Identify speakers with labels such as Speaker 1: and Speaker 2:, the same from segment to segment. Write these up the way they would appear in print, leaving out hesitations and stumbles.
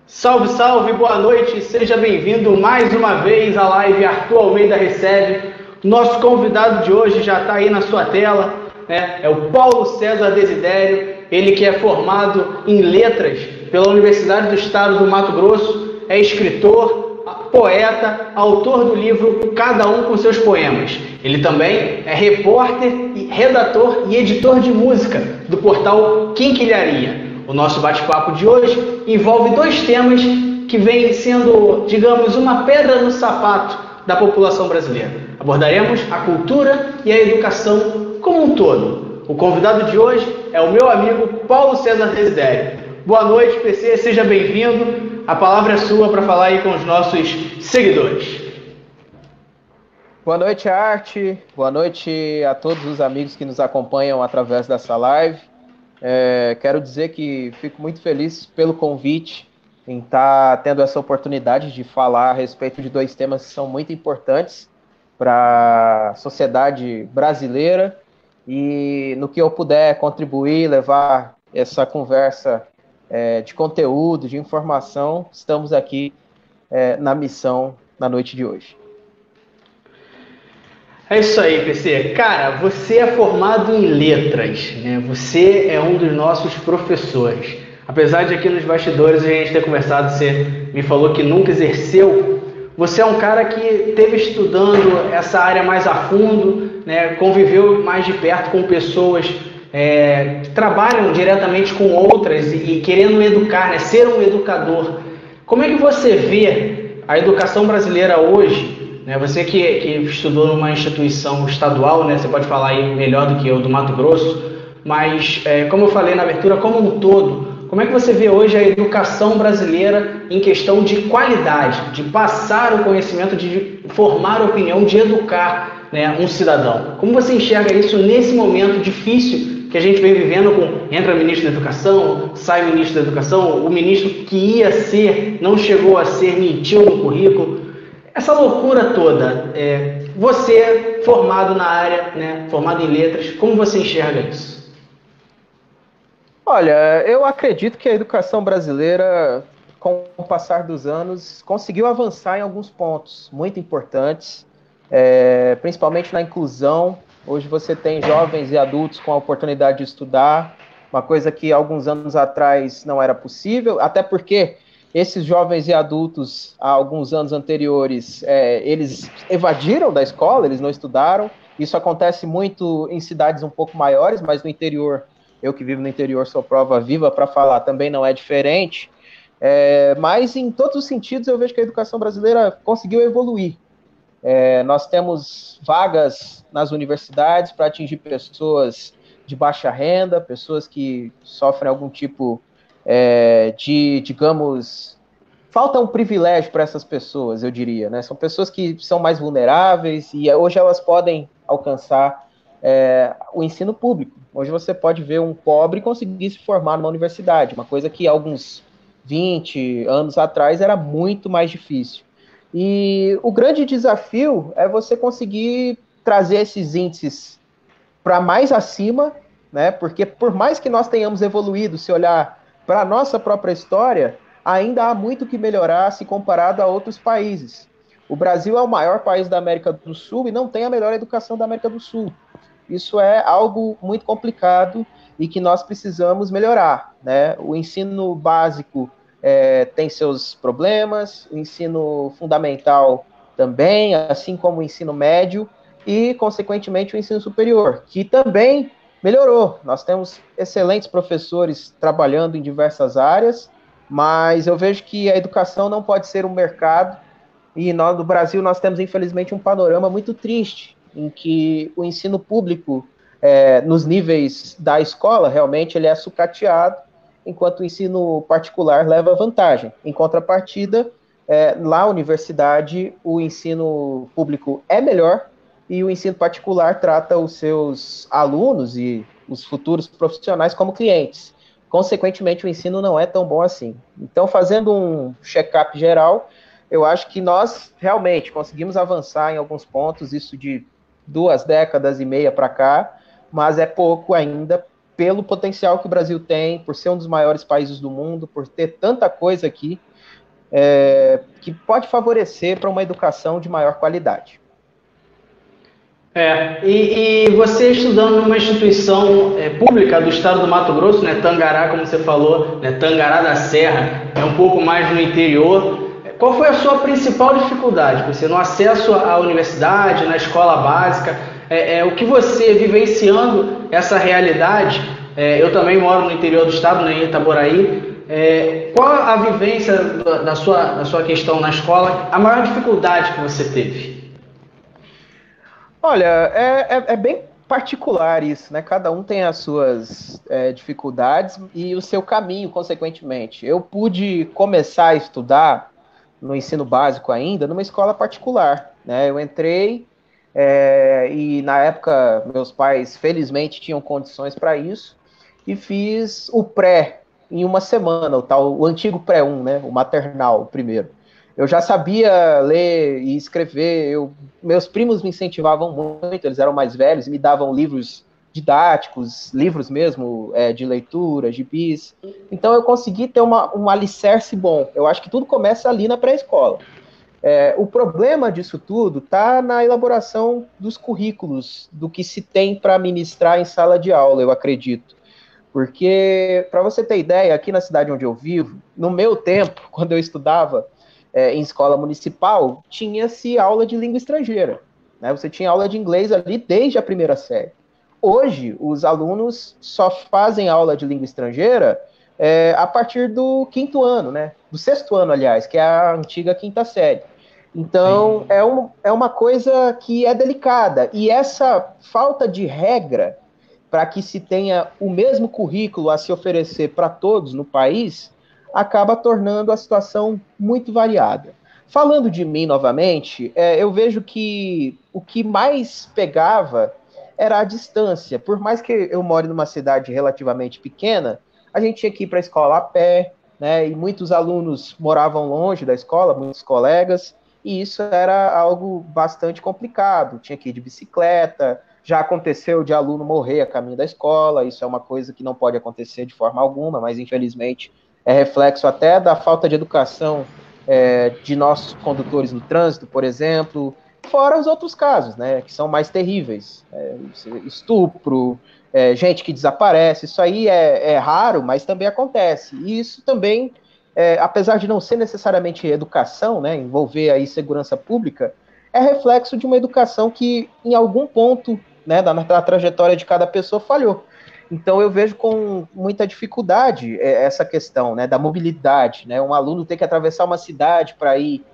Speaker 1: Salve, salve, boa noite, seja bem-vindo mais uma vez à live Arthur Almeida Recebe. Nosso convidado de hoje já está aí na sua tela, né? É o Paulo César Desidério, ele que é formado em letras pela Universidade do Estado do Mato Grosso, é escritor, poeta, autor do livro Cada Um com Seus Poemas. Ele também é repórter, redator e editor de música do portal Quinquilharia. O nosso bate-papo de hoje envolve dois temas que vêm sendo, digamos, uma pedra no sapato da população brasileira. Abordaremos a cultura e a educação como um todo. O convidado de hoje é o meu amigo Paulo César Desidério. Boa noite, PC, seja bem-vindo. A palavra é sua para falar aí com os nossos seguidores.
Speaker 2: Boa noite, Arte. Boa noite a todos os amigos que nos acompanham através dessa live. Quero dizer que fico muito feliz pelo convite em estar tendo essa oportunidade de falar a respeito de dois temas que são muito importantes para a sociedade brasileira e no que eu puder contribuir, levar essa conversa de conteúdo, de informação, estamos aqui na missão na noite de hoje.
Speaker 1: É isso aí, PC. Cara, você é formado em letras, né? Você é um dos nossos professores. Apesar de aqui nos bastidores a gente ter conversado, você me falou que nunca exerceu. Você é um cara que teve estudando essa área mais a fundo, né? Conviveu mais de perto com pessoas que trabalham diretamente com outras e querendo educar, né? Ser um educador. Como é que você vê a educação brasileira hoje? Você que estudou numa instituição estadual, né, você pode falar aí melhor do que eu, do Mato Grosso, mas, como eu falei na abertura, como um todo, como é que você vê hoje a educação brasileira em questão de qualidade, de passar o conhecimento, de formar opinião, de educar, né, um cidadão? Como você enxerga isso nesse momento difícil que a gente vem vivendo entra o ministro da Educação, sai o ministro da Educação, o ministro que ia ser, não chegou a ser, mentiu no currículo. Essa loucura toda, você formado na área, né, formado em letras, como você enxerga isso?
Speaker 2: Olha, eu acredito que a educação brasileira, com o passar dos anos, conseguiu avançar em alguns pontos muito importantes, principalmente na inclusão. Hoje você tem jovens e adultos com a oportunidade de estudar, uma coisa que alguns anos atrás não era possível, até porque esses jovens e adultos, há alguns anos anteriores, eles evadiram da escola, eles não estudaram. Isso acontece muito em cidades um pouco maiores, mas no interior, eu que vivo no interior sou prova viva para falar, também não é diferente. Mas em todos os sentidos eu vejo que a educação brasileira conseguiu evoluir. Nós temos vagas nas universidades para atingir pessoas de baixa renda, pessoas que sofrem algum tipo digamos, falta um privilégio para essas pessoas, eu diria, né? São pessoas que são mais vulneráveis e hoje elas podem alcançar o ensino público. Hoje você pode ver um pobre conseguir se formar numa universidade, uma coisa que alguns 20 anos atrás era muito mais difícil. E o grande desafio é você conseguir trazer esses índices para mais acima, né? Porque por mais que nós tenhamos evoluído, se olhar para a nossa própria história, ainda há muito que melhorar se comparado a outros países. O Brasil é o maior país da América do Sul e não tem a melhor educação da América do Sul. Isso é algo muito complicado e que nós precisamos melhorar, né? O ensino básico tem seus problemas, o ensino fundamental também, assim como o ensino médio e, consequentemente, o ensino superior, que também melhorou. Nós temos excelentes professores trabalhando em diversas áreas, mas eu vejo que a educação não pode ser um mercado e nós, no Brasil, nós temos, infelizmente, um panorama muito triste, em que o ensino público, nos níveis da escola, realmente, ele é sucateado, enquanto o ensino particular leva vantagem. Em contrapartida, na universidade, o ensino público é melhor, e o ensino particular trata os seus alunos e os futuros profissionais como clientes. Consequentemente, o ensino não é tão bom assim. Então, fazendo um check-up geral, eu acho que nós realmente conseguimos avançar em alguns pontos, isso de 2,5 décadas para cá, mas é pouco ainda pelo potencial que o Brasil tem, por ser um dos maiores países do mundo, por ter tanta coisa aqui. que pode favorecer para uma educação de maior qualidade.
Speaker 1: E você estudando numa instituição pública do estado do Mato Grosso, né, Tangará, como você falou, né, Tangará da Serra, é um pouco mais no interior. Qual foi a sua principal dificuldade? Você no acesso à universidade, na escola básica, o que você vivenciando essa realidade? Eu também moro no interior do estado, né, em Itaboraí. Qual a vivência da sua questão na escola, a maior dificuldade que você teve?
Speaker 2: Olha, é bem particular isso, né? Cada um tem as suas dificuldades e o seu caminho, consequentemente. Eu pude começar a estudar no ensino básico ainda numa escola particular, né? Eu entrei e na época meus pais felizmente tinham condições para isso e fiz o pré em uma semana, o antigo pré-1, né? O maternal, o primeiro. Eu já sabia ler e escrever, meus primos me incentivavam muito, eles eram mais velhos, me davam livros didáticos, livros mesmo de leitura, gibis. Então eu consegui ter um alicerce bom. Eu acho que tudo começa ali na pré-escola. O problema disso tudo está na elaboração dos currículos, do que se tem para ministrar em sala de aula, eu acredito. Porque, para você ter ideia, aqui na cidade onde eu vivo, no meu tempo, quando eu estudava em escola municipal, tinha-se aula de língua estrangeira. Né? Você tinha aula de inglês ali desde a primeira série. Hoje, os alunos só fazem aula de língua estrangeira a partir do quinto ano, né? Do sexto ano, aliás, que é a antiga quinta série. Então, é uma coisa que é delicada. E essa falta de regra para que se tenha o mesmo currículo a se oferecer para todos no país, acaba tornando a situação muito variada. Falando de mim novamente, eu vejo que o que mais pegava era a distância. Por mais que eu more numa cidade relativamente pequena, a gente tinha que ir para a escola a pé, né? E muitos alunos moravam longe da escola, muitos colegas, e isso era algo bastante complicado. Tinha que ir de bicicleta, já aconteceu de aluno morrer a caminho da escola, isso é uma coisa que não pode acontecer de forma alguma, mas infelizmente é reflexo até da falta de educação de nossos condutores no trânsito, por exemplo, fora os outros casos, né, que são mais terríveis, estupro, gente que desaparece, isso aí é raro, mas também acontece, e isso também, apesar de não ser necessariamente educação, né, envolver aí segurança pública, é reflexo de uma educação que, em algum ponto, né, na trajetória de cada pessoa, falhou. Então, eu vejo com muita dificuldade essa questão, né, da mobilidade, né, um aluno ter que atravessar uma cidade para ir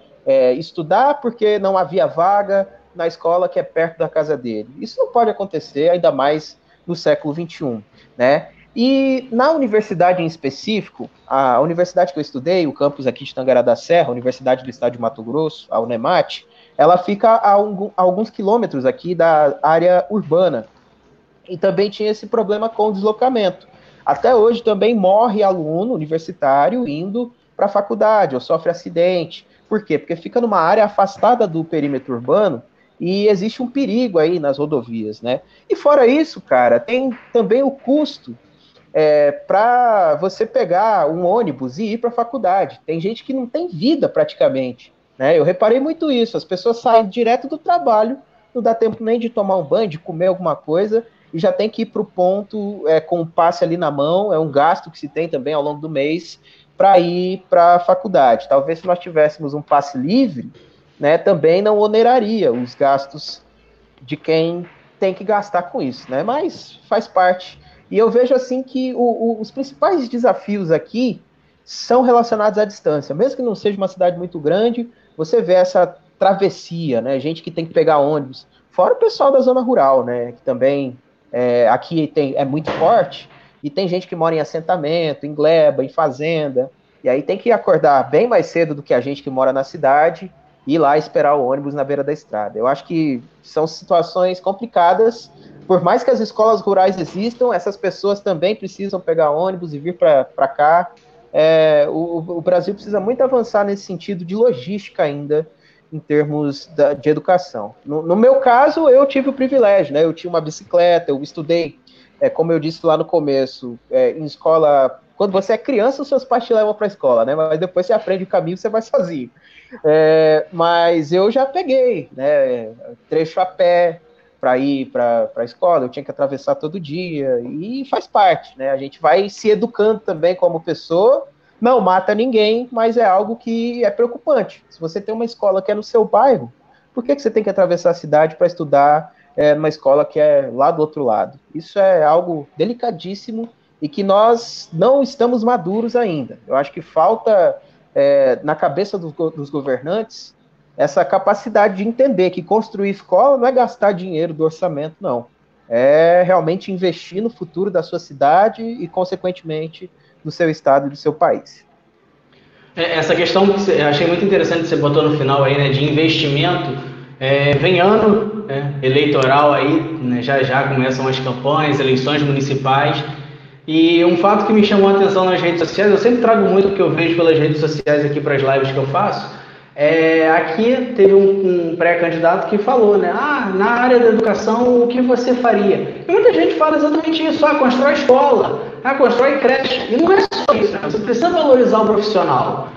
Speaker 2: estudar porque não havia vaga na escola que é perto da casa dele. Isso não pode acontecer, ainda mais no século XXI, né? E na universidade em específico, a universidade que eu estudei, o campus aqui de Tangará da Serra, a Universidade do Estado de Mato Grosso, a UNEMAT, ela fica a alguns quilômetros aqui da área urbana. E também tinha esse problema com o deslocamento. Até hoje também morre aluno universitário indo para a faculdade ou sofre acidente. Por quê? Porque fica numa área afastada do perímetro urbano e existe um perigo aí nas rodovias, né? E fora isso, cara, tem também o custo para você pegar um ônibus e ir para a faculdade. Tem gente que não tem vida praticamente, né? Eu reparei muito isso. As pessoas saem direto do trabalho, não dá tempo nem de tomar um banho, de comer alguma coisa, e já tem que ir para o ponto com o passe ali na mão. É um gasto que se tem também ao longo do mês para ir para a faculdade. Talvez se nós tivéssemos um passe livre, né, também não oneraria os gastos de quem tem que gastar com isso, né? Mas faz parte. E eu vejo assim que os principais desafios aqui são relacionados à distância. Mesmo que não seja uma cidade muito grande, você vê essa travessia, né? Gente que tem que pegar ônibus. Fora o pessoal da zona rural, né? Que também aqui é muito forte. E tem gente que mora em assentamento, em gleba, em fazenda. E aí tem que acordar bem mais cedo do que a gente que mora na cidade e ir lá esperar o ônibus na beira da estrada. Eu acho que são situações complicadas. Por mais que as escolas rurais existam, essas pessoas também precisam pegar ônibus e vir para cá. O Brasil precisa muito avançar nesse sentido de logística ainda, em termos de educação. No meu caso, eu tive o privilégio, né? Eu tinha uma bicicleta, eu estudei, como eu disse lá no começo, em escola Quando você é criança, os seus pais te levam para a escola, né? Mas depois você aprende o caminho, você vai sozinho. Mas eu já peguei, né? Trecho a pé para ir para a escola, eu tinha que atravessar todo dia, e faz parte, né? A gente vai se educando também como pessoa, não mata ninguém, mas é algo que é preocupante. Se você tem uma escola que é no seu bairro, por que você tem que atravessar a cidade para estudar numa escola que é lá do outro lado? Isso é algo delicadíssimo e que nós não estamos maduros ainda. Eu acho que falta na cabeça dos governantes essa capacidade de entender que construir escola não é gastar dinheiro do orçamento, não. É realmente investir no futuro da sua cidade e, consequentemente, do seu estado e do seu país.
Speaker 1: Essa questão que eu achei muito interessante que você botou no final aí, né, de investimento. Vem ano eleitoral aí, né, já começam as campanhas, eleições municipais. E um fato que me chamou a atenção nas redes sociais, eu sempre trago muito o que eu vejo pelas redes sociais aqui para as lives que eu faço. Aqui teve um pré-candidato que falou, né? Na área da educação, o que você faria? E muita gente fala exatamente isso: constrói escola, constrói creche. E não é só isso, né? Você precisa valorizar o profissional.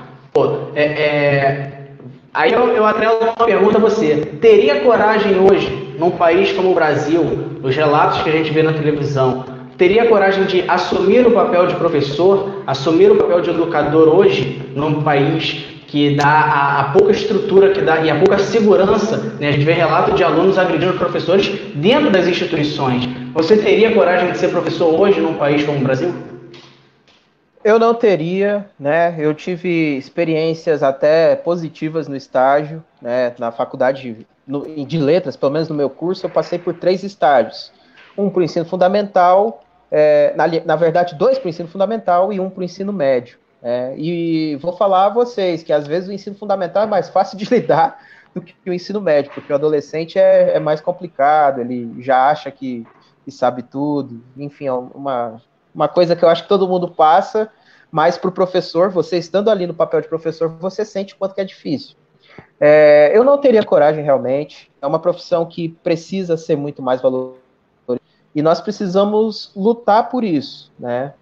Speaker 1: Aí eu atrelo uma pergunta a você: teria coragem hoje, num país como o Brasil, os relatos que a gente vê na televisão, teria coragem de assumir o papel de professor, assumir o papel de educador hoje, num país que dá a pouca estrutura que dá e a pouca segurança, né? A gente vê relato de alunos agredindo professores dentro das instituições. Você teria coragem de ser professor hoje num país como o Brasil?
Speaker 2: Eu não teria, né? Eu tive experiências até positivas no estágio, né? Na faculdade de letras, pelo menos no meu curso, eu passei por 3 estágios. Um para o ensino fundamental, na verdade, 2 para o ensino fundamental e um para o ensino médio. E vou falar a vocês que às vezes o ensino fundamental é mais fácil de lidar do que o ensino médio, porque o adolescente é mais complicado, ele já acha que sabe tudo, enfim, é uma coisa que eu acho que todo mundo passa, mas para o professor, você estando ali no papel de professor, você sente o quanto que é difícil. Eu não teria coragem realmente, é uma profissão que precisa ser muito mais valorizada, e nós precisamos lutar por isso, né?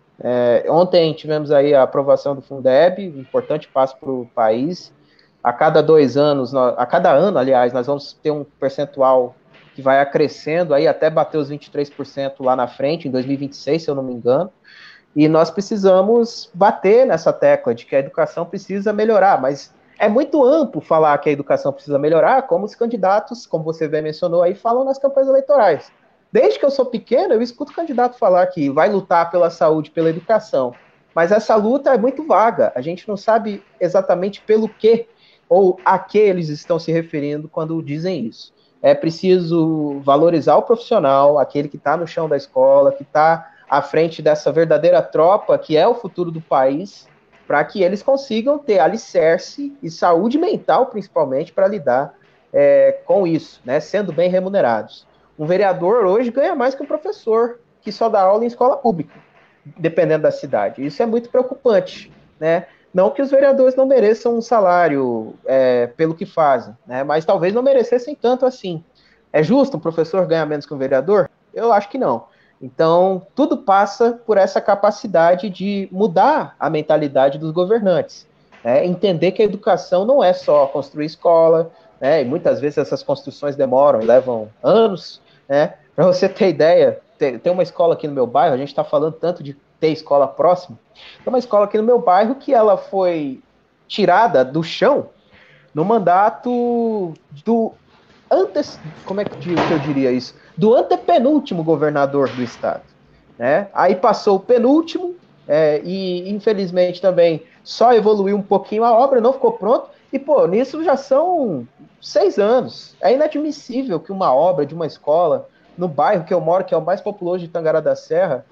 Speaker 2: Ontem tivemos aí a aprovação do Fundeb, um importante passo para o país. A cada 2 anos, a cada ano, aliás, nós vamos ter um percentual que vai acrescendo aí até bater os 23% lá na frente, em 2026, se eu não me engano. E nós precisamos bater nessa tecla de que a educação precisa melhorar, mas é muito amplo falar que a educação precisa melhorar, como os candidatos, como você bem mencionou aí, falam nas campanhas eleitorais. Desde que eu sou pequeno, eu escuto o candidato falar que vai lutar pela saúde, pela educação, mas essa luta é muito vaga, a gente não sabe exatamente pelo que ou a que eles estão se referindo quando dizem isso. É preciso valorizar o profissional, aquele que está no chão da escola, que está à frente dessa verdadeira tropa que é o futuro do país, para que eles consigam ter alicerce e saúde mental, principalmente, para lidar com isso, né, sendo bem remunerados. Um vereador hoje ganha mais que um professor que só dá aula em escola pública, dependendo da cidade. Isso é muito preocupante, né? Não que os vereadores não mereçam um salário pelo que fazem, né? Mas talvez não merecessem tanto assim. É justo um professor ganhar menos que um vereador? Eu acho que não. Então, tudo passa por essa capacidade de mudar a mentalidade dos governantes. Entender que a educação não é só construir escola, né? E muitas vezes essas construções demoram e levam anos, né? Para você ter ideia, tem uma escola aqui no meu bairro, a gente está falando tanto de ter escola próxima, tem uma escola aqui no meu bairro que ela foi tirada do chão no mandato do como é que eu diria isso? Do antepenúltimo governador do estado, né? Aí passou o penúltimo e infelizmente também só evoluiu um pouquinho a obra, não ficou pronto. E, nisso já são 6 anos. É inadmissível que uma obra de uma escola no bairro que eu moro, que é o mais populoso de Tangará da Serra,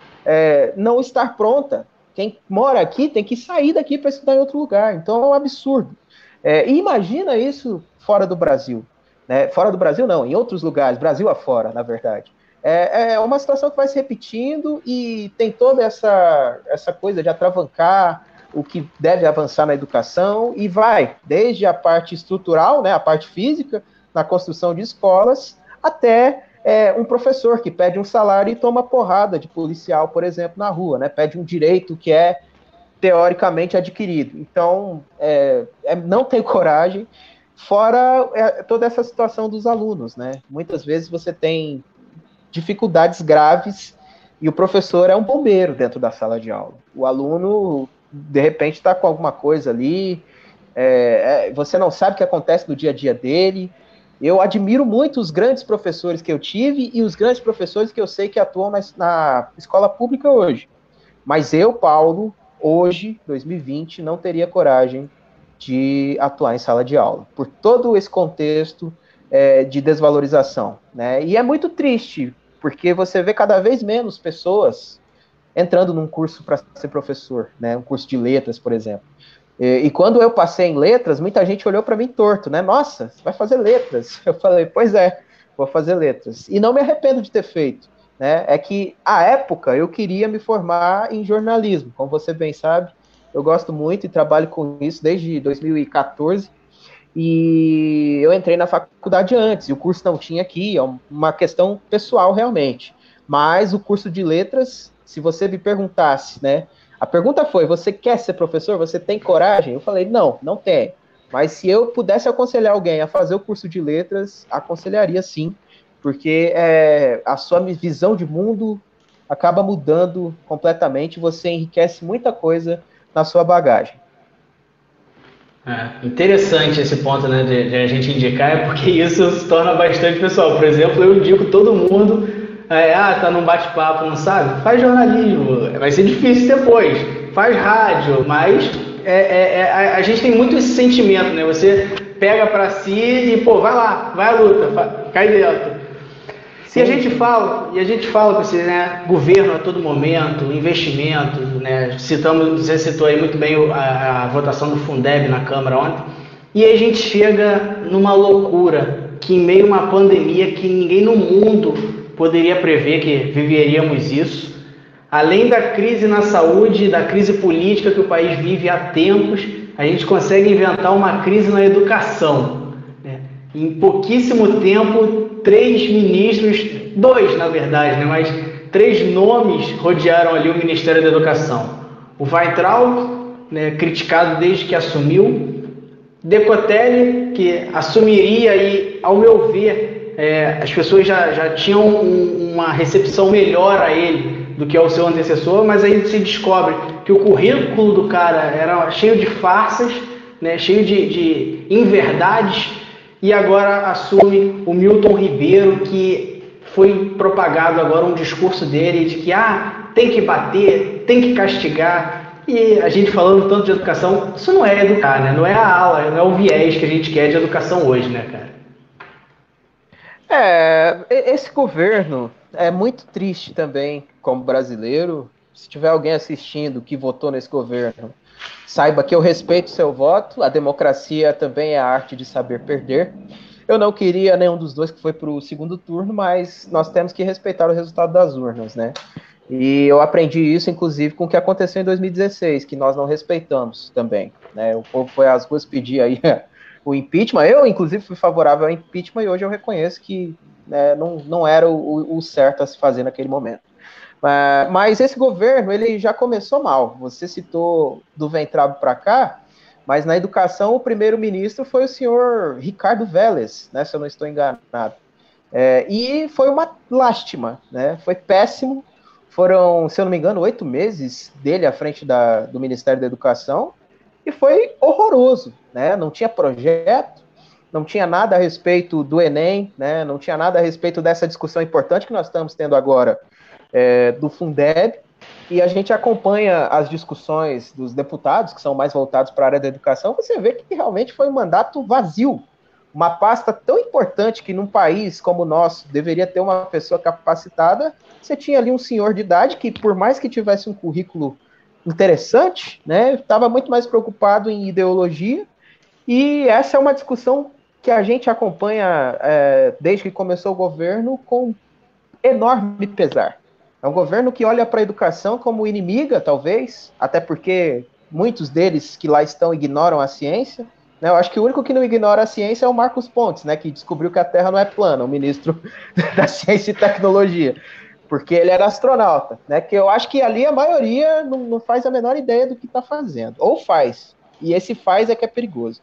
Speaker 2: não estar pronta. Quem mora aqui tem que sair daqui para estudar em outro lugar. Então é um absurdo. E imagina isso fora do Brasil. Né? Fora do Brasil, não, em outros lugares, Brasil afora, na verdade. É uma situação que vai se repetindo e tem toda essa coisa de atravancar o que deve avançar na educação e vai desde a parte estrutural, né, a parte física, na construção de escolas, até um professor que pede um salário e toma porrada de policial, por exemplo, na rua, né, pede um direito que é teoricamente adquirido. Então, não tenho coragem, fora toda essa situação dos alunos, né? Muitas vezes você tem dificuldades graves e o professor é um bombeiro dentro da sala de aula. O aluno, de repente, está com alguma coisa ali, você não sabe o que acontece no dia a dia dele. Eu admiro muito os grandes professores que eu tive e os grandes professores que eu sei que atuam na escola pública hoje. Mas eu, Paulo, hoje, 2020, não teria coragem de atuar em sala de aula, por todo esse contexto de desvalorização, né? E é muito triste, porque você vê cada vez menos pessoas entrando num curso para ser professor, né? Um curso de letras, por exemplo. E quando eu passei em letras, muita gente olhou para mim torto, né? Nossa, você vai fazer letras? Eu falei, pois é, vou fazer letras. E não me arrependo de ter feito, né? É que, à época, eu queria me formar em jornalismo, como você bem sabe. Eu gosto muito e trabalho com isso desde 2014. E eu entrei na faculdade antes, e o curso não tinha aqui, é uma questão pessoal realmente. Mas o curso de letras, se você me perguntasse, né? A pergunta foi, você quer ser professor? Você tem coragem? Eu falei, não, não tenho. Mas se eu pudesse aconselhar alguém a fazer o curso de letras, aconselharia sim, porque a sua visão de mundo acaba mudando completamente, você enriquece muita coisa na sua bagagem.
Speaker 1: Interessante esse ponto, né, de a gente indicar, porque isso se torna bastante pessoal. Por exemplo, eu indico todo mundo, tá num bate-papo, não sabe? Faz jornalismo, vai ser difícil depois. Faz rádio, mas a gente tem muito esse sentimento, né? Você pega pra si e, pô, vai lá, vai à luta, cai dentro. E a gente fala com esse, né, governo a todo momento, investimento, né, você citou aí muito bem a votação do Fundeb na Câmara ontem, e aí a gente chega numa loucura, que em meio a uma pandemia que ninguém no mundo poderia prever que viveríamos isso, além da crise na saúde, da crise política que o país vive há tempos, a gente consegue inventar uma crise na educação, né? Em pouquíssimo tempo, 3 ministros, 2 na verdade, né? Mas 3 nomes rodearam ali o Ministério da Educação. O Weintraub, né, criticado desde que assumiu, Decotelli, que assumiria e, ao meu ver, as pessoas já tinham uma recepção melhor a ele do que ao seu antecessor, mas aí se descobre que o currículo do cara era cheio de farsas, né, cheio de inverdades, e agora assume o Milton Ribeiro, que foi propagado agora um discurso dele de que tem que bater, tem que castigar, e a gente falando tanto de educação, isso não é educar, né? Não é a ala, não é o viés que a gente quer de educação hoje, né, cara?
Speaker 2: Esse governo é muito triste também, como brasileiro. Se tiver alguém assistindo que votou nesse governo, saiba que eu respeito seu voto, a democracia também é a arte de saber perder. Eu não queria nenhum dos dois que foi para o segundo turno, mas nós temos que respeitar o resultado das urnas, né? E eu aprendi isso, inclusive, com o que aconteceu em 2016, que nós não respeitamos também, né? O povo foi às ruas pedir aí o impeachment. Eu, inclusive, fui favorável ao impeachment e hoje eu reconheço que não era o certo a se fazer naquele momento. Mas esse governo, ele já começou mal. Você citou do Weintraub para cá, mas na educação o primeiro-ministro foi o senhor Ricardo Vélez, né, se eu não estou enganado. E foi uma lástima, né? Foi péssimo. Foram, se eu não me engano, 8 meses dele à frente do Ministério da Educação e foi horroroso, né? Não tinha projeto, não tinha nada a respeito do Enem, né? Não tinha nada a respeito dessa discussão importante que nós estamos tendo agora do Fundeb, e a gente acompanha as discussões dos deputados, que são mais voltados para a área da educação, você vê que realmente foi um mandato vazio, uma pasta tão importante que num país como o nosso deveria ter uma pessoa capacitada, você tinha ali um senhor de idade que, por mais que tivesse um currículo interessante, né, estava muito mais preocupado em ideologia, e essa é uma discussão que a gente acompanha desde que começou o governo com enorme pesar. É um governo que olha para a educação como inimiga, talvez, até porque muitos deles que lá estão ignoram a ciência. Né? Eu acho que o único que não ignora a ciência é o Marcos Pontes, né, que descobriu que a Terra não é plana, o ministro da Ciência e Tecnologia. porque ele era astronauta, né? Que eu acho que ali a maioria não faz a menor ideia do que está fazendo, ou faz, e esse faz é que é perigoso.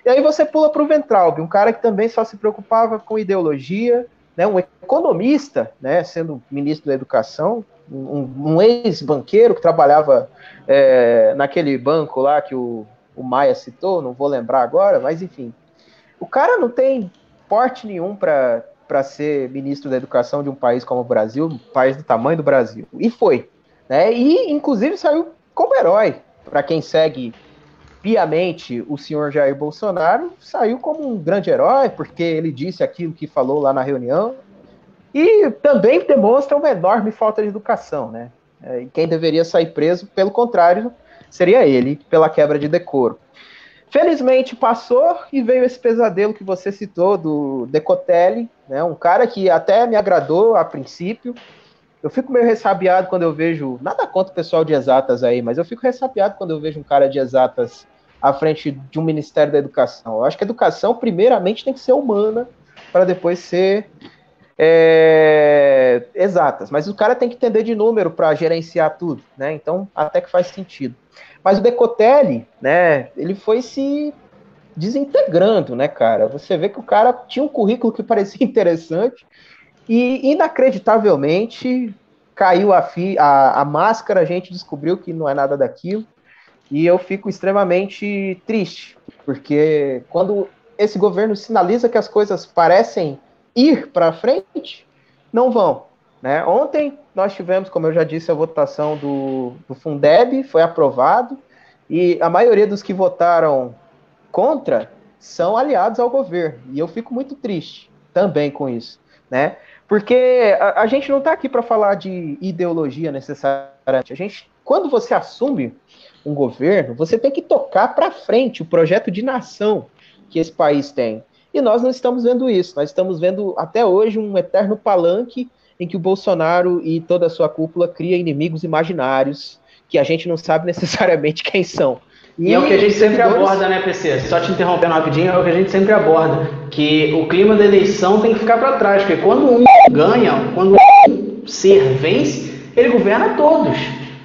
Speaker 2: E aí você pula para o Weintraub, um cara que também só se preocupava com ideologia, né? Um economista, né? Sendo ministro da Educação, um ex-banqueiro que trabalhava naquele banco lá que o Maia citou, não vou lembrar agora, mas enfim. O cara não tem porte nenhum para ser ministro da Educação de um país como o Brasil, um país do tamanho do Brasil. E foi. Né? E, inclusive, saiu como herói. Para quem segue piamente o senhor Jair Bolsonaro, saiu como um grande herói, porque ele disse aquilo que falou lá na reunião. E também demonstra uma enorme falta de educação. Né? E quem deveria sair preso, pelo contrário, seria ele, pela quebra de decoro. Felizmente passou e veio esse pesadelo que você citou do Decotelli, né? Um cara que até me agradou a princípio. Eu fico meio ressabiado quando eu vejo, nada contra o pessoal de exatas aí, mas eu fico ressabiado quando eu vejo um cara de exatas à frente de um Ministério da Educação. Eu acho que a educação, primeiramente, tem que ser humana para depois ser exatas. Mas o cara tem que entender de número para gerenciar tudo, né? Então, até que faz sentido. Mas o Decotelli, né, ele foi se desintegrando, né, cara? Você vê que o cara tinha um currículo que parecia interessante e, inacreditavelmente, caiu a máscara, a gente descobriu que não é nada daquilo, e eu fico extremamente triste, porque quando esse governo sinaliza que as coisas parecem ir para frente, não vão. Né? Ontem nós tivemos, como eu já disse, a votação do Fundeb, foi aprovado, e a maioria dos que votaram contra são aliados ao governo, e eu fico muito triste também com isso, né? Porque a gente não está aqui para falar de ideologia necessariamente. Quando você assume um governo, você tem que tocar para frente o projeto de nação que esse país tem. E nós não estamos vendo isso. Nós estamos vendo até hoje um eterno palanque em que o Bolsonaro e toda a sua cúpula cria inimigos imaginários que a gente não sabe necessariamente quem são.
Speaker 1: E é o que a gente sempre aborda, né, PC? Só te interrompendo rapidinho, é o que a gente sempre aborda, que o clima da eleição tem que ficar para trás, porque quando um ganha, quando um ser vence, ele governa todos.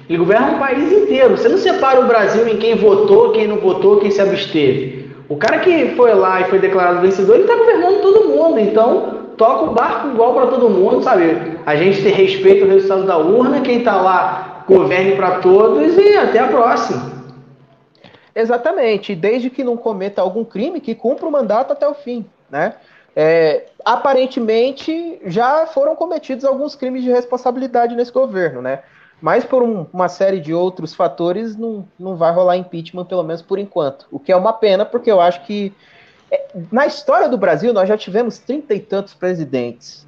Speaker 1: Ele governa um país inteiro. Você não separa o Brasil em quem votou, quem não votou, quem se absteve. O cara que foi lá e foi declarado vencedor, ele está governando todo mundo. Então, toca o barco igual para todo mundo, sabe? A gente tem respeito ao resultado da urna, quem está lá governe para todos e até a próxima.
Speaker 2: Exatamente, desde que não cometa algum crime, que cumpra o mandato até o fim, né? Aparentemente, já foram cometidos alguns crimes de responsabilidade nesse governo, né? Mas por uma série de outros fatores, não vai rolar impeachment, pelo menos por enquanto. O que é uma pena, porque eu acho que na história do Brasil, nós já tivemos 30 e tantos presidentes.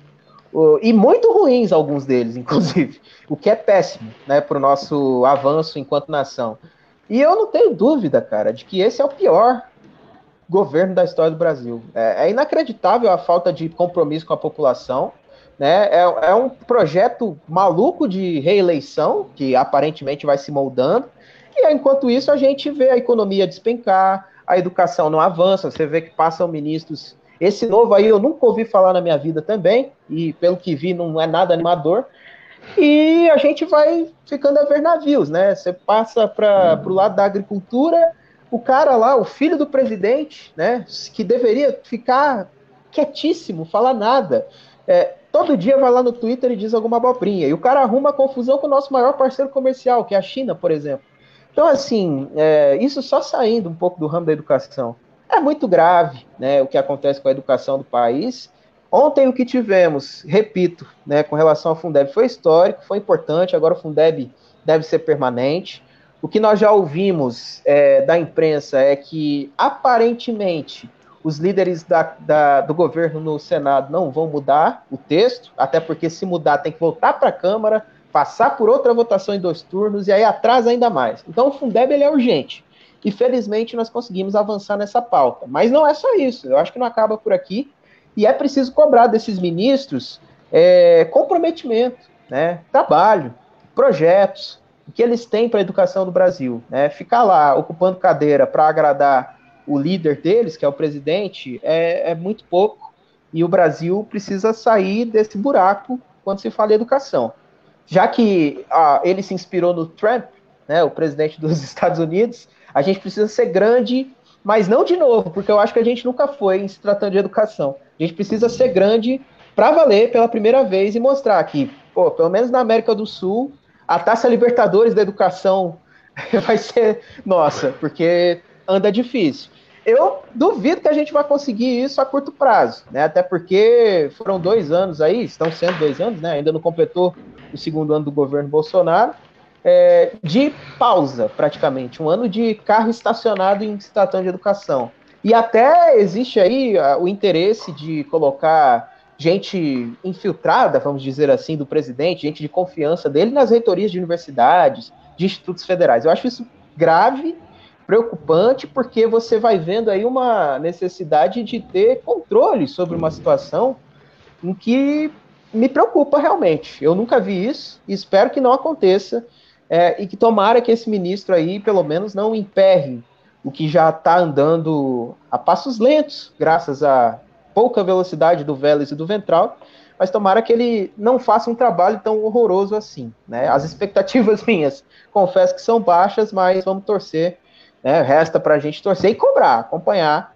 Speaker 2: E muito ruins, alguns deles, inclusive. O que é péssimo, né, para o nosso avanço enquanto nação. E eu não tenho dúvida, cara, de que esse é o pior governo da história do Brasil. É inacreditável a falta de compromisso com a população, né? É um projeto maluco de reeleição, que aparentemente vai se moldando, e enquanto isso a gente vê a economia despencar, a educação não avança, você vê que passam ministros. Esse novo aí eu nunca ouvi falar na minha vida também, e pelo que vi não é nada animador. E a gente vai ficando a ver navios, né? Você passa para o lado da agricultura, o cara lá, o filho do presidente, né? Que deveria ficar quietíssimo, falar nada. Todo dia vai lá no Twitter e diz alguma abobrinha. E o cara arruma confusão com o nosso maior parceiro comercial, que é a China, por exemplo. Então, assim, isso só saindo um pouco do ramo da educação. É muito grave, né, o que acontece com a educação do país. Ontem o que tivemos, repito, né, com relação ao Fundeb foi histórico, foi importante, agora o Fundeb deve ser permanente. O que nós já ouvimos da imprensa é que, aparentemente, os líderes do governo no Senado não vão mudar o texto, até porque se mudar tem que voltar para a Câmara, passar por outra votação em 2 turnos, e aí atrasa ainda mais. Então o Fundeb ele é urgente. E felizmente nós conseguimos avançar nessa pauta. Mas não é só isso, eu acho que não acaba por aqui. E é preciso cobrar desses ministros comprometimento, né, trabalho, projetos, o que eles têm para a educação do Brasil. Né? Ficar lá ocupando cadeira para agradar o líder deles, que é o presidente, é muito pouco. E o Brasil precisa sair desse buraco quando se fala em educação. já que ele se inspirou no Trump, né, o presidente dos Estados Unidos, a gente precisa ser grande, mas não de novo, porque eu acho que a gente nunca foi em se tratando de educação. A gente precisa ser grande para valer pela primeira vez e mostrar que, pô, pelo menos na América do Sul, a Taça Libertadores da educação vai ser nossa, porque anda difícil. Eu duvido que a gente vai conseguir isso a curto prazo, né? Até porque foram 2 anos aí, estão sendo 2 anos, né? Ainda não completou o segundo ano do governo Bolsonaro, de pausa, praticamente. Um ano de carro estacionado em se tratando de educação. E até existe aí o interesse de colocar gente infiltrada, vamos dizer assim, do presidente, gente de confiança dele nas reitorias de universidades, de institutos federais. Eu acho isso grave, preocupante, porque você vai vendo aí uma necessidade de ter controle sobre uma situação em que me preocupa realmente. Eu nunca vi isso e espero que não aconteça, e que tomara que esse ministro aí, pelo menos, não emperre o que já está andando a passos lentos, graças à pouca velocidade do Vélez e do Ventral, mas tomara que ele não faça um trabalho tão horroroso assim, né? As expectativas minhas, confesso que são baixas, mas vamos torcer, né? Resta para a gente torcer e cobrar, acompanhar,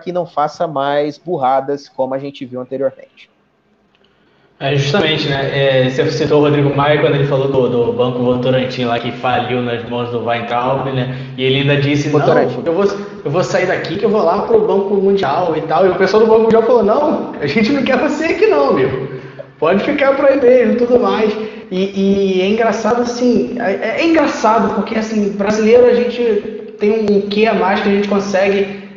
Speaker 2: que não faça mais burradas como a gente viu anteriormente.
Speaker 1: Justamente, né? Você citou o Rodrigo Maia quando ele falou do Banco Votorantim lá que faliu nas mãos do Weintraub, né? E ele ainda disse, não, eu vou sair daqui que eu vou lá pro Banco Mundial e tal. E o pessoal do Banco Mundial falou, não, a gente não quer você aqui não, meu. Pode ficar por aí mesmo e tudo mais. E é engraçado assim, é engraçado porque assim, brasileiro a gente tem um quê a mais que a gente consegue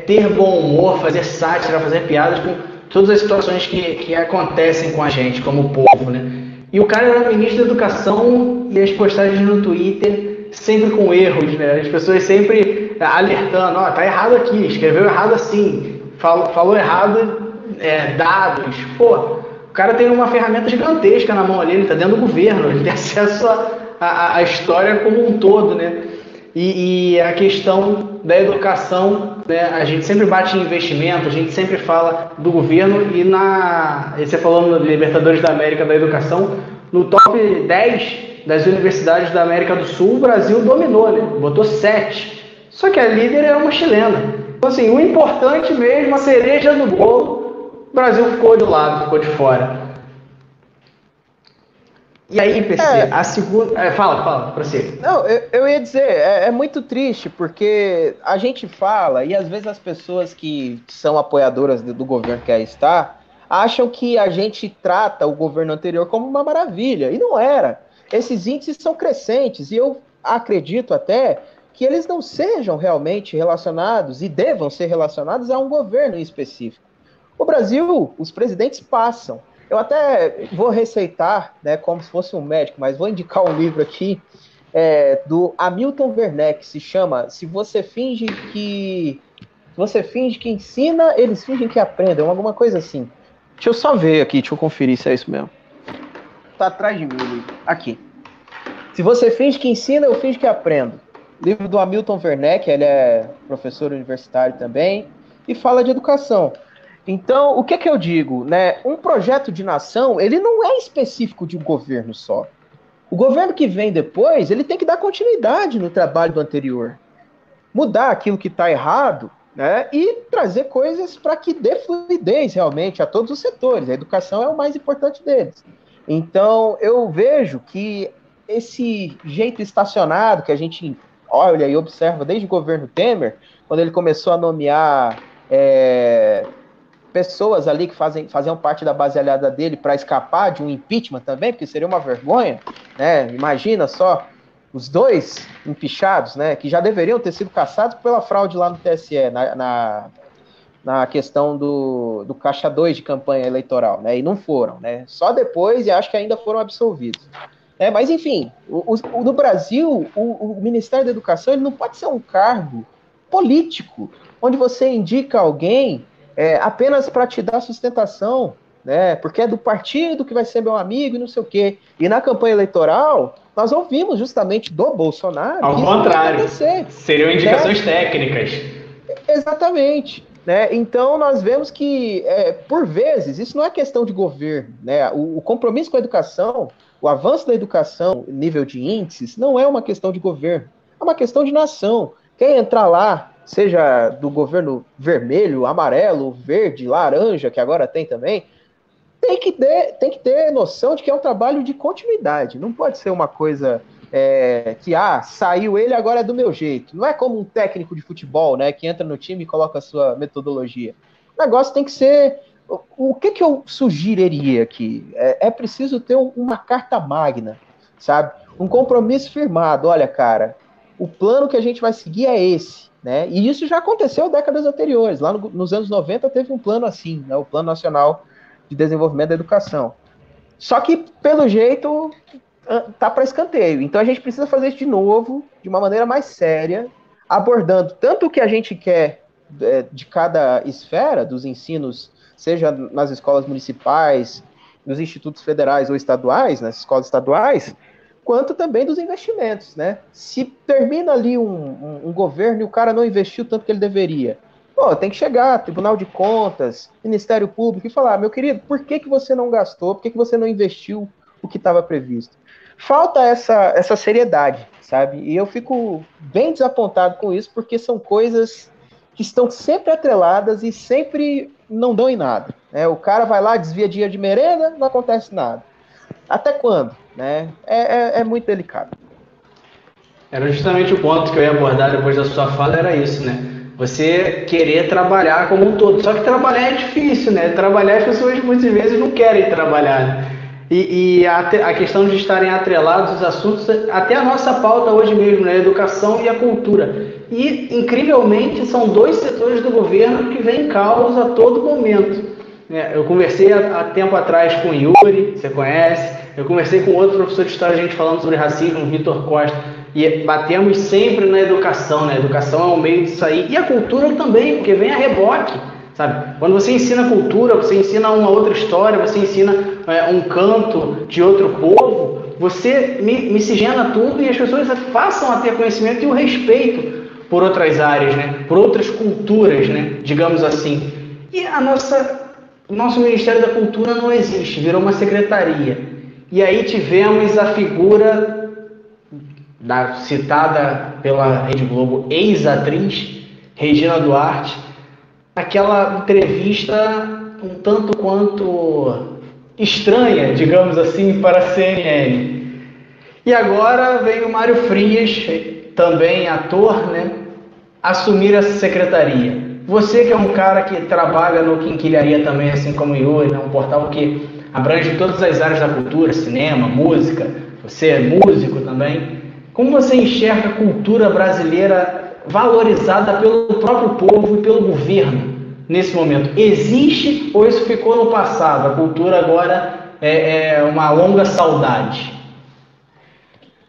Speaker 1: ter bom humor, fazer sátira, fazer piadas com todas as situações que acontecem com a gente, como povo, né? E o cara era ministro da Educação e as postagens no Twitter sempre com erros, né? As pessoas sempre alertando, tá errado aqui, escreveu errado assim, falou errado, dados. Pô, o cara tem uma ferramenta gigantesca na mão ali, ele tá dentro do governo, ele tem acesso à história como um todo, né? E a questão da educação, né, a gente sempre bate em investimento, a gente sempre fala do governo e você falou no Libertadores da América da Educação, no top 10 das universidades da América do Sul, o Brasil dominou, né? Botou 7. Só que a líder era uma chilena. Então, assim, o importante mesmo, a cereja no bolo, o Brasil ficou de lado, ficou de fora. E aí, PC, a segunda... Fala, prossiga.
Speaker 2: Não, eu ia dizer, é muito triste, porque a gente fala, e às vezes as pessoas que são apoiadoras do governo que aí está, acham que a gente trata o governo anterior como uma maravilha, e não era. Esses índices são crescentes, e eu acredito até que eles não sejam realmente relacionados, e devam ser relacionados a um governo em específico. O Brasil, os presidentes passam. Eu até vou receitar, né, como se fosse um médico, mas vou indicar um livro aqui do Hamilton Werneck, que se chama Se Você Finge que ensina, eles fingem que aprendem, alguma coisa assim. Deixa eu só ver aqui, deixa eu conferir se é isso mesmo. Tá atrás de mim o livro. Aqui. Se você finge que ensina, eu finge que aprendo. Livro do Hamilton Werneck, ele é professor universitário também, e fala de educação. Então, o que eu digo, né? Um projeto de nação, ele não é específico de um governo só. O governo que vem depois, ele tem que dar continuidade no trabalho do anterior. Mudar aquilo que está errado, né? E trazer coisas para que dê fluidez realmente a todos os setores. A educação é o mais importante deles. Então, eu vejo que esse jeito estacionado que a gente olha e observa desde o governo Temer, quando ele começou a nomear... pessoas ali que faziam parte da base aliada dele para escapar de um impeachment também, porque seria uma vergonha, né? Imagina só os dois empichados, né? Que já deveriam ter sido caçados pela fraude lá no TSE, na questão do caixa 2 de campanha eleitoral, né? E não foram, né? Só depois, e acho que ainda foram absolvidos. Mas, enfim, no Brasil, o Ministério da Educação ele não pode ser um cargo político, onde você indica alguém apenas para te dar sustentação, né? Porque é do partido que vai ser meu amigo e não sei o quê. E na campanha eleitoral, nós ouvimos justamente do Bolsonaro...
Speaker 1: Ao contrário, seriam indicações técnicas.
Speaker 2: Exatamente. Né? Então, nós vemos que, por vezes, isso não é questão de governo. Né? O compromisso com a educação, O avanço da educação, nível de índices, não é uma questão de governo, é uma questão de nação. Quem entrar lá, seja do governo vermelho, amarelo, verde, laranja, que agora tem também, tem que ter noção de que é um trabalho de continuidade. Não pode ser uma coisa que, saiu ele, agora é do meu jeito. Não é como um técnico de futebol, né, que entra no time e coloca a sua metodologia. O negócio tem que ser... O que eu sugeriria aqui? É preciso ter uma carta magna, sabe? Um compromisso firmado. Olha, cara, o plano que a gente vai seguir é esse, né? E isso já aconteceu em décadas anteriores. Lá nos anos 90 teve um plano assim, né? O Plano Nacional de Desenvolvimento da Educação. Só que, pelo jeito, tá para escanteio. Então a gente precisa fazer isso de novo, de uma maneira mais séria, abordando tanto o que a gente quer de cada esfera dos ensinos, seja nas escolas municipais, nos institutos federais ou estaduais, nas escolas estaduais, quanto também dos investimentos, né? Se termina ali um governo e o cara não investiu tanto que ele deveria, pô, tem que chegar, Tribunal de Contas, Ministério Público, e falar, meu querido, por que você não gastou, por que você não investiu o que estava previsto? Falta essa seriedade, sabe? E eu fico bem desapontado com isso, porque são coisas que estão sempre atreladas e sempre não dão em nada. Né? O cara vai lá, desvia dinheiro de merenda, não acontece nada. Até quando? Né? É muito delicado.
Speaker 1: Era justamente o ponto que eu ia abordar depois da sua fala, era isso, né? Você querer trabalhar como um todo. Só que trabalhar é difícil, né? Trabalhar, as pessoas muitas vezes não querem trabalhar. Né? E a questão de estarem atrelados os assuntos, até a nossa pauta hoje mesmo, né? A educação e a cultura. E, incrivelmente, são dois setores do governo que vêm em causa a todo momento. Eu conversei há tempo atrás com o Yuri, você conhece. Eu conversei com outro professor de história, a gente falando sobre racismo, o Vitor Costa. E batemos sempre na educação, né? A educação é um meio disso aí. E a cultura também, porque vem a reboque, sabe? Quando você ensina cultura, você ensina uma outra história, você ensina um canto de outro povo, você miscigena tudo e as pessoas passam a ter conhecimento e o respeito por outras áreas, né? Por outras culturas, né? Digamos assim. E o nosso Ministério da Cultura não existe, virou uma secretaria. E aí tivemos a figura citada pela Rede Globo, ex-atriz Regina Duarte, aquela entrevista um tanto quanto estranha, digamos assim, para a CNN. E agora vem o Mário Frias, também ator, né, assumir essa secretaria. Você que é um cara que trabalha no Quinquilharia também, assim como o Yuri, né, um portal que abrange todas as áreas da cultura, cinema, música, você é músico também. Como você enxerga a cultura brasileira valorizada pelo próprio povo e pelo governo nesse momento? Existe ou isso ficou no passado? A cultura agora é uma longa saudade?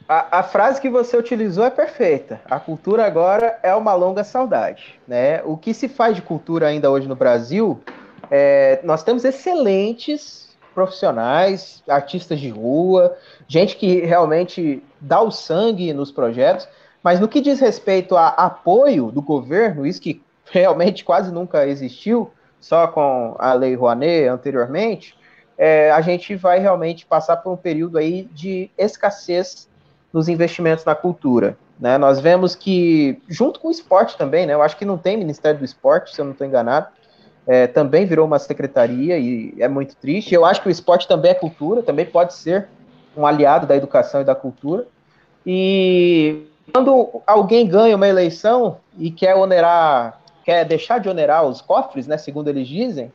Speaker 2: A frase que você utilizou é perfeita. A cultura agora é uma longa saudade. Né? O que se faz de cultura ainda hoje no Brasil, nós temos excelentes profissionais, artistas de rua, gente que realmente dá o sangue nos projetos, mas no que diz respeito a apoio do governo, isso que realmente quase nunca existiu, só com a Lei Rouanet anteriormente, a gente vai realmente passar por um período aí de escassez nos investimentos na cultura. Né? Nós vemos que, junto com o esporte também, né? Eu acho que não tem Ministério do Esporte, se eu não estou enganado, também virou uma secretaria e é muito triste. Eu acho que o esporte também é cultura, também pode ser um aliado da educação e da cultura. E quando alguém ganha uma eleição e quer deixar de onerar os cofres, né, segundo eles dizem,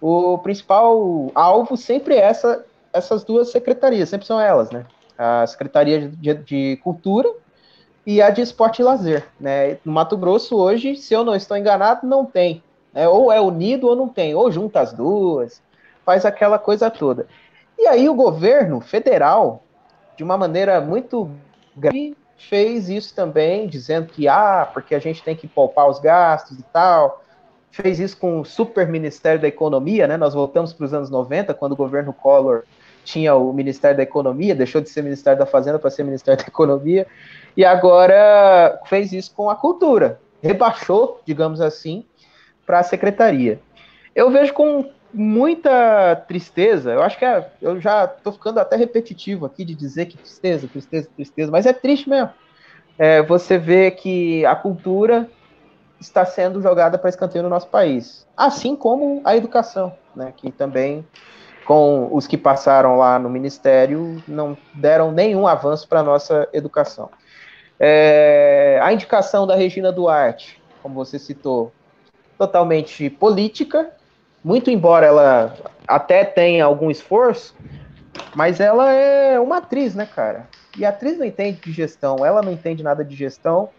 Speaker 2: o principal alvo sempre é essas duas secretarias, sempre são elas, né? A Secretaria de Cultura e a de Esporte e Lazer. Né? No Mato Grosso, hoje, se eu não estou enganado, não tem. Ou é unido ou não tem, ou junta as duas, faz aquela coisa toda. E aí o governo federal, de uma maneira muito grave, fez isso também, dizendo que, porque a gente tem que poupar os gastos e tal. Fez isso com o Super Ministério da Economia, né? Nós voltamos para os anos 90, quando o governo Collor tinha o Ministério da Economia, deixou de ser Ministério da Fazenda para ser Ministério da Economia, e agora fez isso com a cultura. Rebaixou, digamos assim, para a secretaria. Eu vejo com muita tristeza. Eu acho que eu já estou ficando até repetitivo aqui de dizer que tristeza, tristeza, tristeza, mas é triste mesmo. Você vê que a cultura está sendo jogada para escanteio no nosso país, assim como a educação, né, que também, com os que passaram lá no Ministério, não deram nenhum avanço para a nossa educação. A indicação da Regina Duarte, como você citou, totalmente política, muito embora ela até tenha algum esforço, mas ela é uma atriz, né, cara? E a atriz não entende de gestão, ela não entende nada de gestão,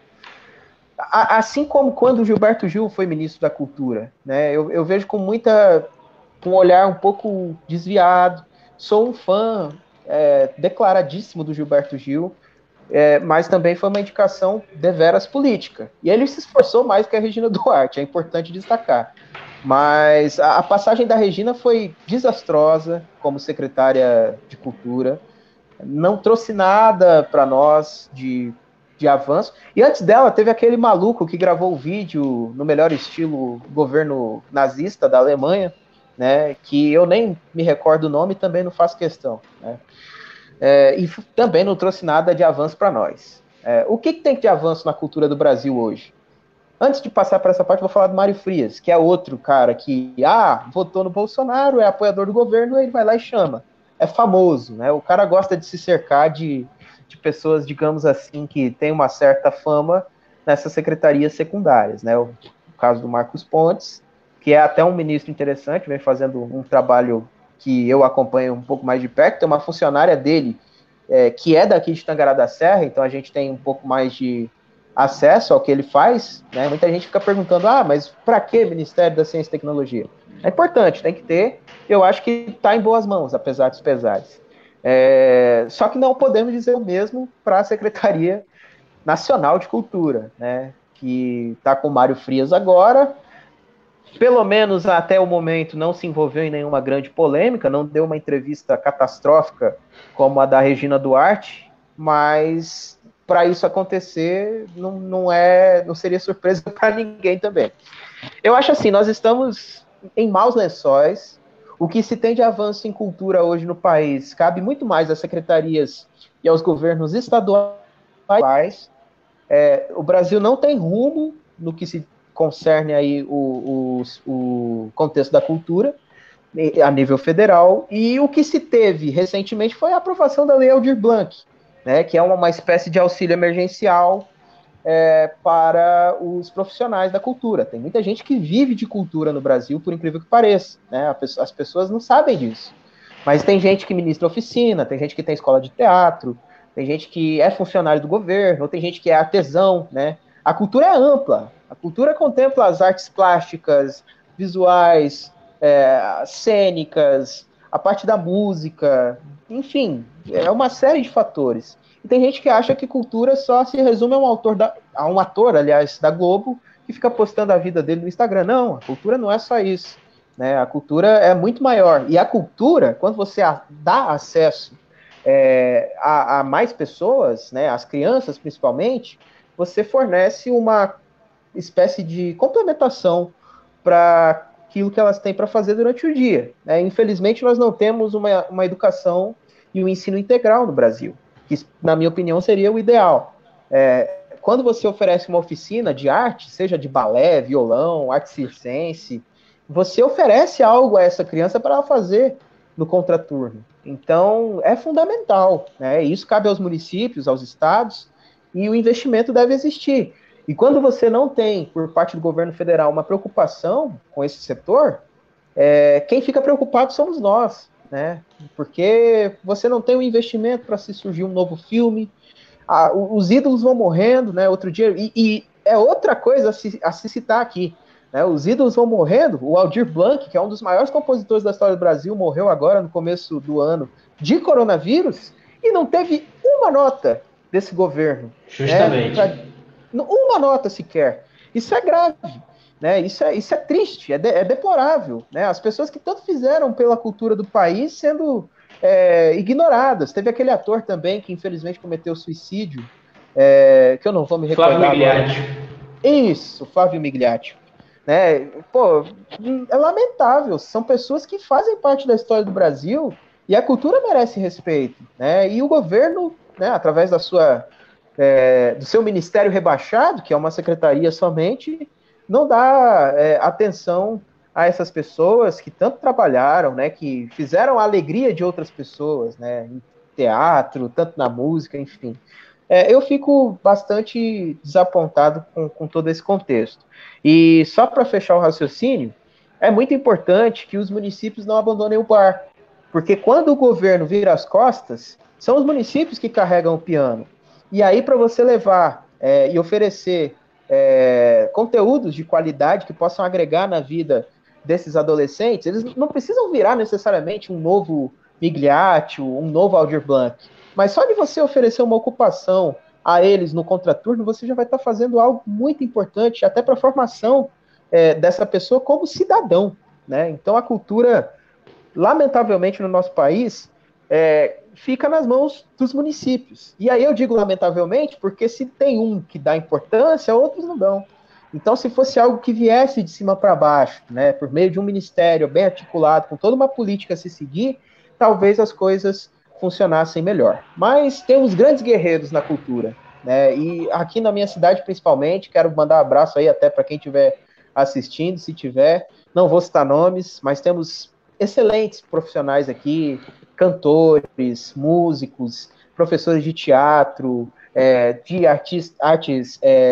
Speaker 2: assim como quando o Gilberto Gil foi ministro da Cultura, né? Eu vejo com um olhar um pouco desviado. Sou um fã declaradíssimo do Gilberto Gil, mas também foi uma indicação deveras política. E ele se esforçou mais que a Regina Duarte, é importante destacar. Mas a passagem da Regina foi desastrosa como secretária de Cultura, não trouxe nada para nós de avanço. E antes dela, teve aquele maluco que gravou o vídeo no melhor estilo governo nazista da Alemanha, né, que eu nem me recordo o nome e também não faço questão. Né? E também não trouxe nada de avanço para nós. O que tem de avanço na cultura do Brasil hoje? Antes de passar para essa parte, vou falar do Mário Frias, que é outro cara que, votou no Bolsonaro, é apoiador do governo, ele vai lá e chama. É famoso, né? O cara gosta de se cercar de pessoas, digamos assim, que tem uma certa fama nessas secretarias secundárias, né? O caso do Marcos Pontes, que é até um ministro interessante, vem fazendo um trabalho que eu acompanho um pouco mais de perto, tem uma funcionária dele que é daqui de Tangará da Serra, então a gente tem um pouco mais de acesso ao que ele faz, né? Muita gente fica perguntando, mas para que Ministério da Ciência e Tecnologia? É importante, tem que ter. Eu acho que está em boas mãos, apesar dos pesares. Só que não podemos dizer o mesmo para a Secretaria Nacional de Cultura, né? Que está com o Mário Frias agora. Pelo menos até o momento não se envolveu em nenhuma grande polêmica, não deu uma entrevista catastrófica como a da Regina Duarte, mas para isso acontecer não seria surpresa para ninguém também. Eu acho assim, nós estamos em maus lençóis. O que se tem de avanço em cultura hoje no país cabe muito mais às secretarias e aos governos estaduais. O Brasil não tem rumo no que se concerne aí o contexto da cultura a nível federal, e o que se teve recentemente foi a aprovação da Lei Aldir Blanc, né, que é uma espécie de auxílio emergencial para os profissionais da cultura. Tem muita gente que vive de cultura no Brasil, por incrível que pareça, né? As pessoas não sabem disso. Mas tem gente que ministra oficina, tem gente que tem escola de teatro, tem gente que é funcionário do governo, tem gente que é artesão, né? A cultura é ampla. A cultura contempla as artes plásticas, visuais, cênicas, a parte da música, enfim, é uma série de fatores. E tem gente que acha que cultura só se resume a um ator, aliás, da Globo, que fica postando a vida dele no Instagram. Não, a cultura não é só isso. Né? A cultura é muito maior. E a cultura, quando você dá acesso a mais pessoas, né, as crianças principalmente, você fornece uma espécie de complementação para aquilo que elas têm para fazer durante o dia. Né? Infelizmente, nós não temos uma educação e um ensino integral no Brasil, que, na minha opinião, seria o ideal. Quando você oferece uma oficina de arte, seja de balé, violão, arte circense, você oferece algo a essa criança para ela fazer no contraturno. Então, é fundamental. Né? Isso cabe aos municípios, aos estados, e o investimento deve existir. E quando você não tem, por parte do governo federal, uma preocupação com esse setor, quem fica preocupado somos nós, né? Porque você não tem um investimento para se surgir um novo filme, os ídolos vão morrendo, né? Outro dia, e é outra coisa a se citar aqui, né? Os ídolos vão morrendo, o Aldir Blanc, que é um dos maiores compositores da história do Brasil, morreu agora no começo do ano de coronavírus, e não teve uma nota desse governo.
Speaker 1: Justamente.
Speaker 2: Né? Uma nota sequer. Isso é grave, né? Isso é triste, é deplorável. Né? As pessoas que tanto fizeram pela cultura do país sendo ignoradas. Teve aquele ator também que infelizmente cometeu suicídio, que eu não vou me recordar
Speaker 1: Flávio Migliatti.
Speaker 2: Isso, Flávio Migliatti. né? Pô, é lamentável. São pessoas que fazem parte da história do Brasil e a cultura merece respeito, né? E o governo, né, através do seu ministério rebaixado, que é uma secretaria somente, não dá atenção a essas pessoas que tanto trabalharam, né, que fizeram a alegria de outras pessoas, né, em teatro, tanto na música, enfim. Eu fico bastante desapontado com todo esse contexto. E só para fechar o raciocínio, é muito importante que os municípios não abandonem o bar, porque quando o governo vira as costas, são os municípios que carregam o piano. E aí, para você levar e oferecer conteúdos de qualidade que possam agregar na vida desses adolescentes, eles não precisam virar necessariamente um novo Migliaccio, um novo Aldir Blanc, mas só de você oferecer uma ocupação a eles no contraturno, você já vai estar fazendo algo muito importante, até para a formação dessa pessoa como cidadão, né? Então, a cultura, lamentavelmente, no nosso país, fica nas mãos dos municípios. E aí eu digo lamentavelmente, porque se tem um que dá importância, outros não dão. Então, se fosse algo que viesse de cima para baixo, né, por meio de um ministério bem articulado, com toda uma política a se seguir, talvez as coisas funcionassem melhor. Mas temos grandes guerreiros na cultura, né? E aqui na minha cidade, principalmente, quero mandar um abraço aí até para quem estiver assistindo, se tiver. Não vou citar nomes, mas temos excelentes profissionais aqui, cantores, músicos, professores de teatro, de artes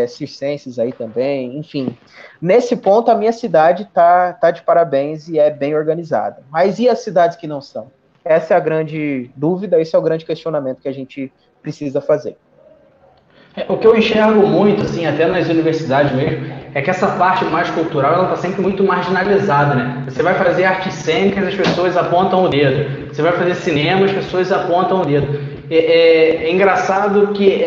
Speaker 2: circenses aí também, enfim. Nesse ponto, a minha cidade tá de parabéns e é bem organizada. Mas e as cidades que não são? Essa é a grande dúvida, esse é o grande questionamento que a gente precisa fazer.
Speaker 1: O que eu enxergo muito, assim, até nas universidades mesmo, é que essa parte mais cultural, ela está sempre muito marginalizada, né? Você vai fazer artes cênicas, as pessoas apontam o dedo. Você vai fazer cinema, as pessoas apontam o dedo. É engraçado que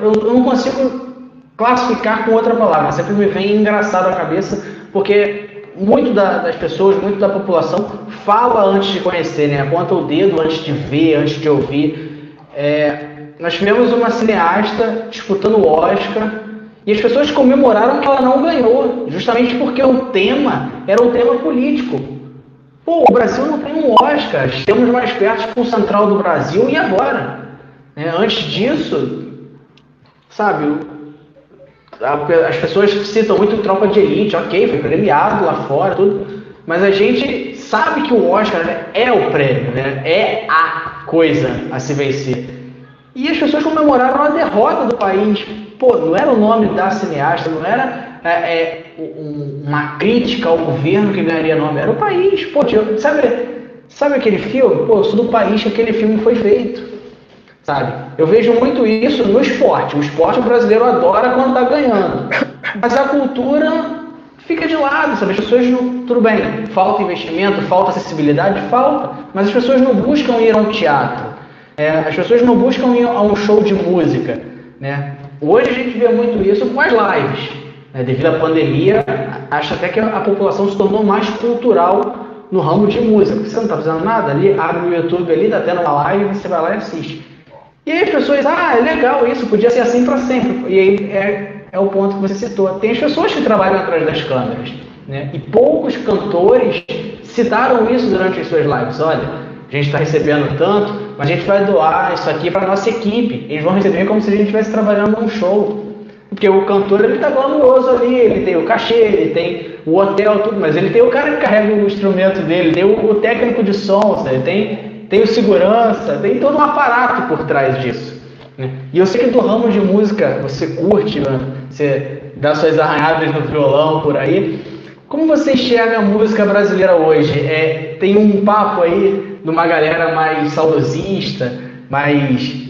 Speaker 1: eu não consigo classificar com outra palavra. Sempre me vem engraçado à cabeça, porque muito das pessoas, muito da população fala antes de conhecer, né? Aponta o dedo antes de ver, antes de ouvir. Nós tivemos uma cineasta disputando o Oscar e as pessoas comemoraram que ela não ganhou, justamente porque o tema era um tema político. Pô, o Brasil não tem um Oscar, estamos mais perto com o Central do Brasil, e agora? Antes disso, sabe, as pessoas citam muito Tropa de Elite, ok, foi premiado lá fora, tudo, mas a gente sabe que o Oscar, né, é o prêmio, né, é a coisa a se vencer. E as pessoas comemoraram a derrota do país. Pô, não era o nome da cineasta, não era uma crítica ao governo que ganharia nome, era o país. Pô, sabe aquele filme? Pô, eu sou do país que aquele filme foi feito. Sabe? Eu vejo muito isso no esporte. O esporte o brasileiro adora quando tá ganhando. Mas a cultura fica de lado, sabe? As pessoas não... Tudo bem, falta investimento, falta acessibilidade, falta. Mas as pessoas não buscam ir a um teatro. As pessoas não buscam ir a um show de música, né? Hoje a gente vê muito isso com as lives, né? Devido à pandemia, acho até que a população se tornou mais cultural no ramo de música. Você não está fazendo nada ali, abre o YouTube ali, está tendo uma live, você vai lá e assiste. E aí as pessoas, é legal isso, podia ser assim para sempre. E aí é o ponto que você citou. Tem as pessoas que trabalham atrás das câmeras, né? E poucos cantores citaram isso durante as suas lives. Olha, a gente está recebendo tanto, mas a gente vai doar isso aqui para a nossa equipe. Eles vão receber como se a gente estivesse trabalhando num show. Porque o cantor, ele está glamouroso ali, ele tem o cachê, ele tem o hotel, tudo, mas ele tem o cara que carrega o instrumento dele, tem o técnico de som, ele tem o segurança, tem todo um aparato por trás disso, né? E eu sei que do ramo de música você curte, né? Você dá suas arranhadas no violão por aí. Como você enxerga a música brasileira hoje? Tem um papo aí de uma galera mais saudosista, mais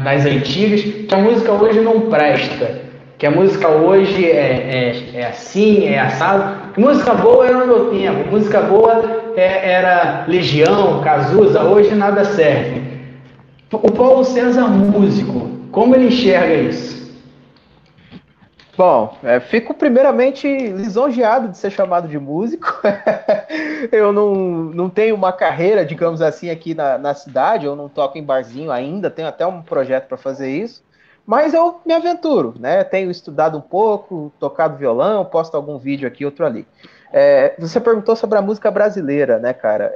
Speaker 1: das antigas, que a música hoje não presta, que a música hoje é assim, é assado. Música boa era no meu tempo, música boa era Legião, Cazuza, hoje nada serve. O Paulo César, músico, como ele enxerga isso?
Speaker 2: Bom, fico primeiramente lisonjeado de ser chamado de músico. Eu não tenho uma carreira, digamos assim, aqui na cidade, eu não toco em barzinho ainda, tenho até um projeto para fazer isso, Mas eu me aventuro, né? Tenho estudado um pouco, tocado violão, posto algum vídeo aqui, outro ali. Você perguntou sobre a música brasileira, né, cara?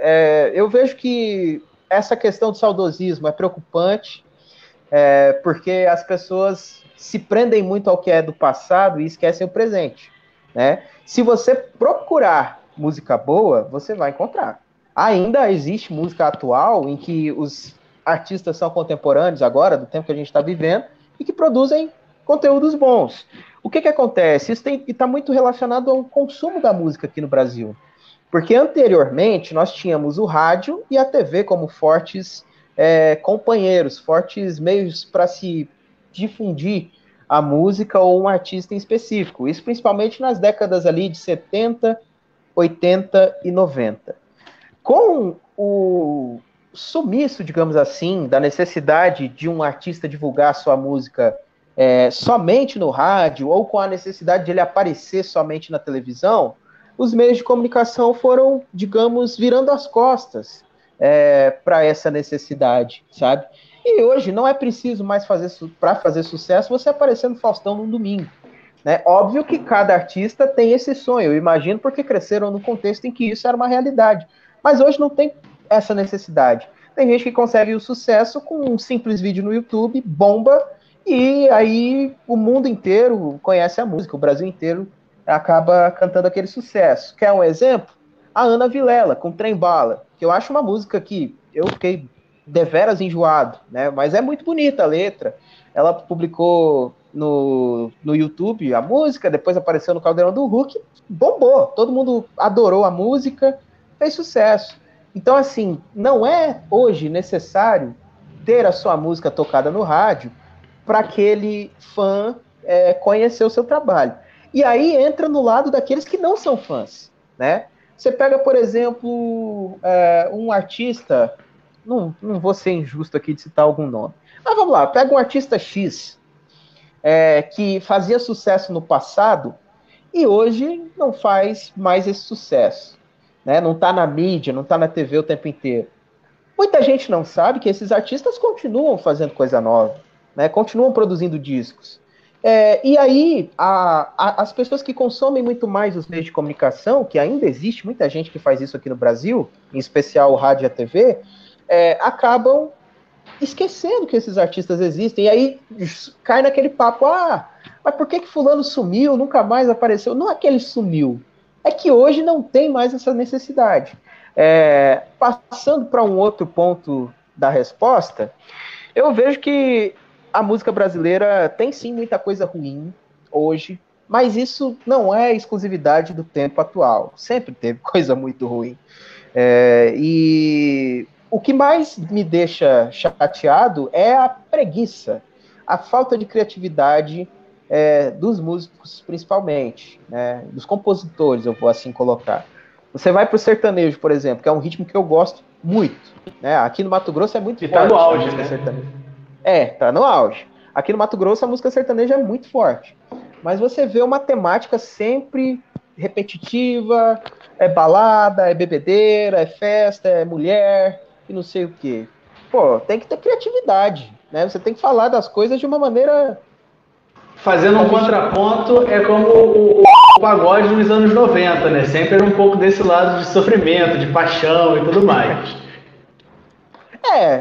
Speaker 2: Eu vejo que essa questão do saudosismo é preocupante, porque as pessoas se prendem muito ao que é do passado e esquecem o presente, né? Se você procurar música boa, você vai encontrar. Ainda existe música atual em que os artistas são contemporâneos agora, do tempo que a gente está vivendo, e que produzem conteúdos bons. O que acontece? Isso está muito relacionado ao consumo da música aqui no Brasil. Porque anteriormente nós tínhamos o rádio e a TV como fortes companheiros, fortes meios para se difundir a música ou um artista em específico. Isso principalmente nas décadas ali de 70, 80 e 90. Com o sumiço, digamos assim, da necessidade de um artista divulgar sua música somente no rádio ou com a necessidade de ele aparecer somente na televisão, os meios de comunicação foram, digamos, virando as costas para essa necessidade, sabe? E hoje não é preciso mais para fazer sucesso você aparecer no Faustão num domingo. Né? Óbvio que cada artista tem esse sonho, eu imagino, porque cresceram no contexto em que isso era uma realidade. Mas hoje não tem essa necessidade. Tem gente que consegue o sucesso com um simples vídeo no YouTube, bomba, e aí o mundo inteiro conhece a música, o Brasil inteiro acaba cantando aquele sucesso. Quer um exemplo? A Ana Vilela, com Trem Bala, que eu acho uma música que eu fiquei deveras enjoado, né? Mas é muito bonita a letra. Ela publicou no YouTube a música, depois apareceu no Caldeirão do Hulk, bombou. Todo mundo adorou a música, fez sucesso. Então, assim, não é hoje necessário ter a sua música tocada no rádio para aquele fã conhecer o seu trabalho. E aí entra no lado daqueles que não são fãs, né? Você pega, por exemplo, um artista, não vou ser injusto aqui de citar algum nome, mas vamos lá, pega um artista X, que fazia sucesso no passado e hoje não faz mais esse sucesso, né? Não está na mídia, não está na TV o tempo inteiro. Muita gente não sabe que esses artistas continuam fazendo coisa nova, né? Continuam produzindo discos. E aí, as pessoas que consomem muito mais os meios de comunicação, que ainda existe muita gente que faz isso aqui no Brasil, em especial o rádio e a TV, acabam esquecendo que esses artistas existem. E aí cai naquele papo, mas por que fulano sumiu, nunca mais apareceu? Não é que ele sumiu, é que hoje não tem mais essa necessidade. Passando para um outro ponto da resposta, eu vejo que a música brasileira tem sim muita coisa ruim hoje, mas isso não é exclusividade do tempo atual. Sempre teve coisa muito ruim. E o que mais me deixa chateado é a preguiça, a falta de criatividade dos músicos, principalmente, né? Dos compositores, eu vou assim colocar. Você vai para o sertanejo, por exemplo, que é um ritmo que eu gosto muito. Né? Aqui no Mato Grosso é muito forte.
Speaker 1: E tá no auge, né?
Speaker 2: Sertaneja. Tá no auge. Aqui no Mato Grosso a música sertaneja é muito forte. Mas você vê uma temática sempre repetitiva, balada, bebedeira, festa, mulher, e não sei o quê. Pô, tem que ter criatividade, né? Você tem que falar das coisas de uma maneira...
Speaker 1: Fazendo um contraponto, é como o pagode nos anos 90, né? Sempre era um pouco desse lado de sofrimento, de paixão e tudo mais.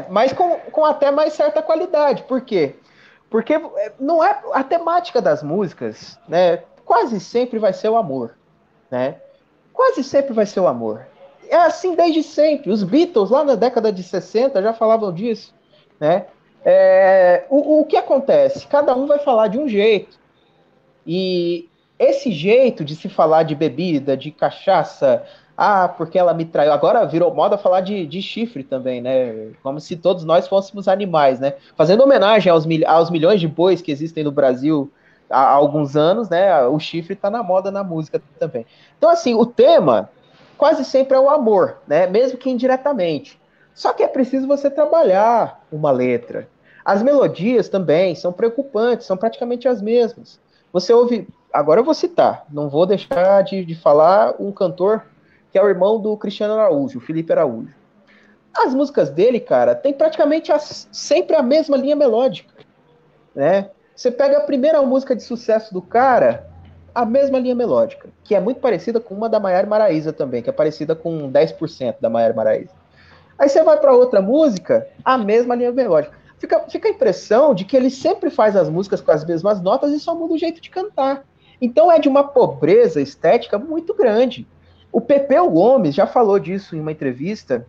Speaker 2: Mas com até mais certa qualidade. Por quê? Porque não é a temática das músicas, né? Quase sempre vai ser o amor, né? Quase sempre vai ser o amor. É assim desde sempre. Os Beatles, lá na década de 60, já falavam disso, né? O que acontece? Cada um vai falar de um jeito. E esse jeito de se falar de bebida, de cachaça, porque ela me traiu. Agora virou moda falar de chifre também, né? Como se todos nós fôssemos animais, né? Fazendo homenagem aos milhões de bois que existem no Brasil há alguns anos, né? O chifre tá na moda na música também. Então, assim, o tema quase sempre é o amor, né? Mesmo que indiretamente. Só que é preciso você trabalhar uma letra. As melodias também são preocupantes, são praticamente as mesmas. Você ouve... Agora eu vou citar, não vou deixar de falar um cantor que é o irmão do Cristiano Araújo, o Felipe Araújo. As músicas dele, cara, tem praticamente sempre a mesma linha melódica, né? Você pega a primeira música de sucesso do cara, a mesma linha melódica, que é muito parecida com uma da Maiara Maraíza também, que é parecida com 10% da Maiara Maraíza. Aí você vai para outra música, a mesma linha melódica. Fica a impressão de que ele sempre faz as músicas com as mesmas notas e só muda o jeito de cantar. Então é de uma pobreza estética muito grande. O Pepeu Gomes já falou disso em uma entrevista,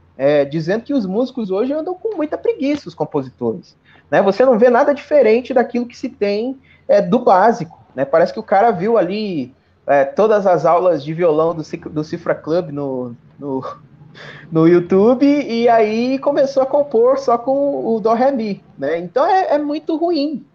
Speaker 2: dizendo que os músicos hoje andam com muita preguiça, os compositores. Né? Você não vê nada diferente daquilo que se tem do básico. Né? Parece que o cara viu ali todas as aulas de violão do Cifra Club no YouTube e aí começou a compor só com o Dó Ré Mi. Né? Então é muito ruim.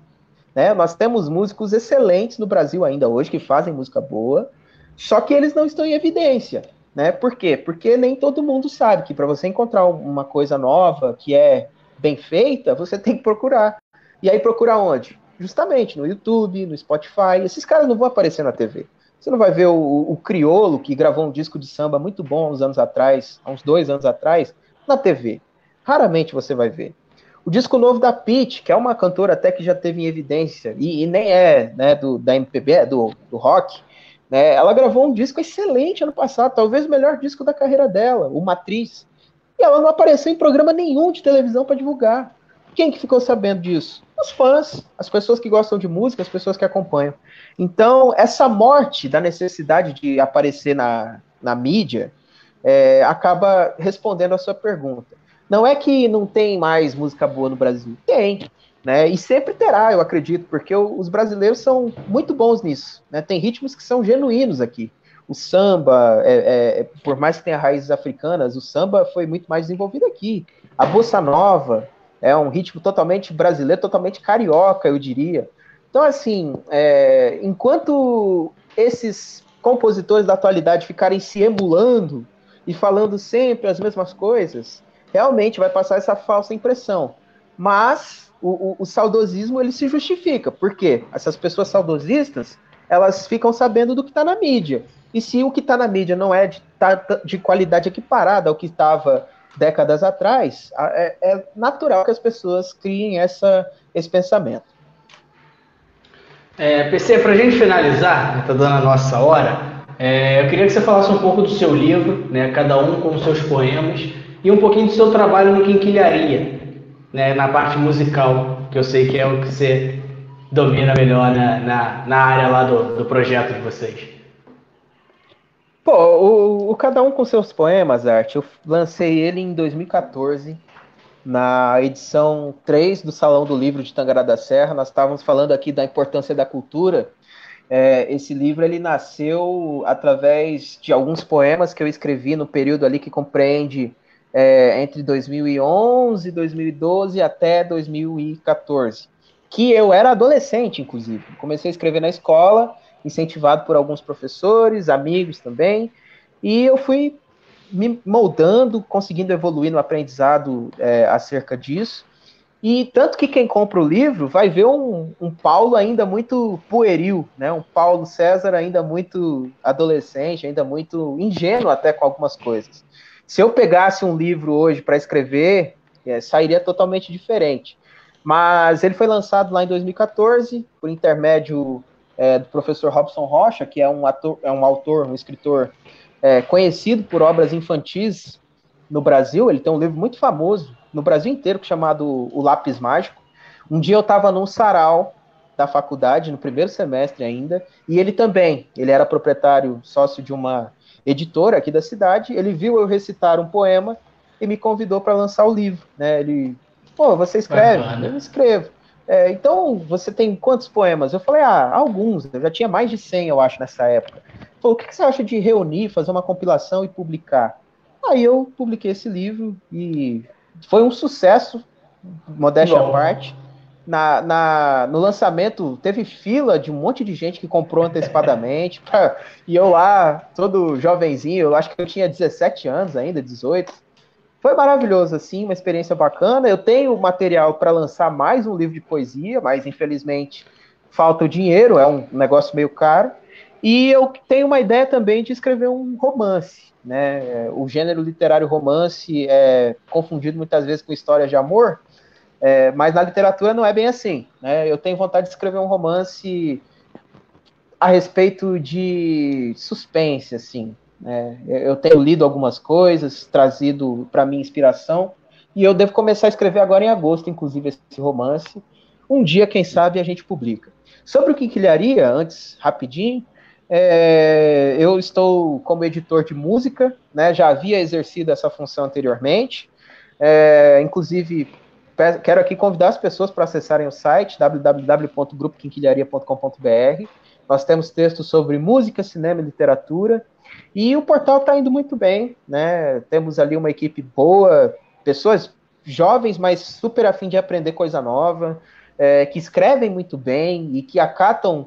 Speaker 2: Né? Nós temos músicos excelentes no Brasil ainda hoje que fazem música boa, só que eles não estão em evidência. Né? Por quê? Porque nem todo mundo sabe que para você encontrar uma coisa nova que é bem feita, você tem que procurar. E aí procurar onde? Justamente no YouTube, no Spotify. Esses caras não vão aparecer na TV. Você não vai ver o Criolo, que gravou um disco de samba muito bom há uns anos atrás, há uns 2 anos atrás, na TV. Raramente você vai ver. O disco novo da Pitty, que é uma cantora até que já teve em evidência, e nem é né, da MPB, do rock, né, ela gravou um disco excelente ano passado, talvez o melhor disco da carreira dela, o Matriz. E ela não apareceu em programa nenhum de televisão para divulgar. Quem que ficou sabendo disso? Os fãs, as pessoas que gostam de música, as pessoas que acompanham. Então, essa morte da necessidade de aparecer na mídia acaba respondendo a sua pergunta. Não é que não tem mais música boa no Brasil. Tem, né? E sempre terá, eu acredito, porque os brasileiros são muito bons nisso. Né? Tem ritmos que são genuínos aqui. O samba, por mais que tenha raízes africanas, o samba foi muito mais desenvolvido aqui. A bossa nova é um ritmo totalmente brasileiro, totalmente carioca, eu diria. Então, assim, enquanto esses compositores da atualidade ficarem se emulando e falando sempre as mesmas coisas, realmente vai passar essa falsa impressão. Mas o saudosismo, ele se justifica. Por quê? Essas pessoas saudosistas, elas ficam sabendo do que está na mídia. E se o que está na mídia não é de qualidade equiparada ao que estava décadas atrás, é natural que as pessoas criem esse pensamento.
Speaker 1: PC, para a gente finalizar, está dando a nossa hora, eu queria que você falasse um pouco do seu livro, né, cada um com os seus poemas, e um pouquinho do seu trabalho no Quinquilharia, né, na parte musical, que eu sei que é o que você domina melhor na área lá do projeto de vocês.
Speaker 2: Pô, o Cada Um com Seus Poemas, Art, eu lancei ele em 2014, na edição 3 do Salão do Livro de Tangará da Serra. Nós estávamos falando aqui da importância da cultura. Esse livro ele nasceu através de alguns poemas que eu escrevi no período ali que compreende entre 2011, 2012 até 2014, que eu era adolescente, inclusive. Comecei a escrever na escola, incentivado por alguns professores, amigos também, e eu fui me moldando, conseguindo evoluir no aprendizado acerca disso. E tanto que quem compra o livro vai ver um Paulo ainda muito pueril, né? Um Paulo César ainda muito adolescente, ainda muito ingênuo até com algumas coisas. Se eu pegasse um livro hoje para escrever, sairia totalmente diferente. Mas ele foi lançado lá em 2014, por intermédio do professor Robson Rocha, que é um autor, um escritor conhecido por obras infantis no Brasil. Ele tem um livro muito famoso no Brasil inteiro, chamado O Lápis Mágico. Um dia eu estava num sarau da faculdade, no primeiro semestre ainda, e ele era proprietário, sócio de uma editora aqui da cidade. Ele viu eu recitar um poema e me convidou para lançar o livro. Né? Ele, você escreve?
Speaker 1: Bacana.
Speaker 2: Eu escrevo. Então, você tem quantos poemas? Eu falei, alguns. Eu já tinha mais de 100, eu acho, nessa época. Ele falou, o que você acha de reunir, fazer uma compilação e publicar? Aí eu publiquei esse livro e foi um sucesso, modéstia à parte. No lançamento, teve fila de um monte de gente que comprou antecipadamente. E eu lá, todo jovenzinho, eu acho que eu tinha 17 anos ainda, 18. Foi maravilhoso, assim, uma experiência bacana. Eu tenho material para lançar mais um livro de poesia, mas infelizmente falta o dinheiro, é um negócio meio caro. E eu tenho uma ideia também de escrever um romance. Né? O gênero literário romance é confundido muitas vezes com histórias de amor, Mas na literatura não é bem assim, né? Eu tenho vontade de escrever um romance a respeito de suspense, assim, né? Eu tenho lido algumas coisas, trazido para mim inspiração, e eu devo começar a escrever agora em agosto, inclusive, esse romance. Um dia, quem sabe, a gente publica. Sobre o Quinquilharia, antes, rapidinho, eu estou como editor de música, né? Já havia exercido essa função anteriormente, inclusive quero aqui convidar as pessoas para acessarem o site www.grupoquinquilharia.com.br. Nós temos textos sobre música, cinema e literatura, e o portal está indo muito bem, né? Temos ali uma equipe boa, pessoas jovens, mas super a fim de aprender coisa nova, que escrevem muito bem e que acatam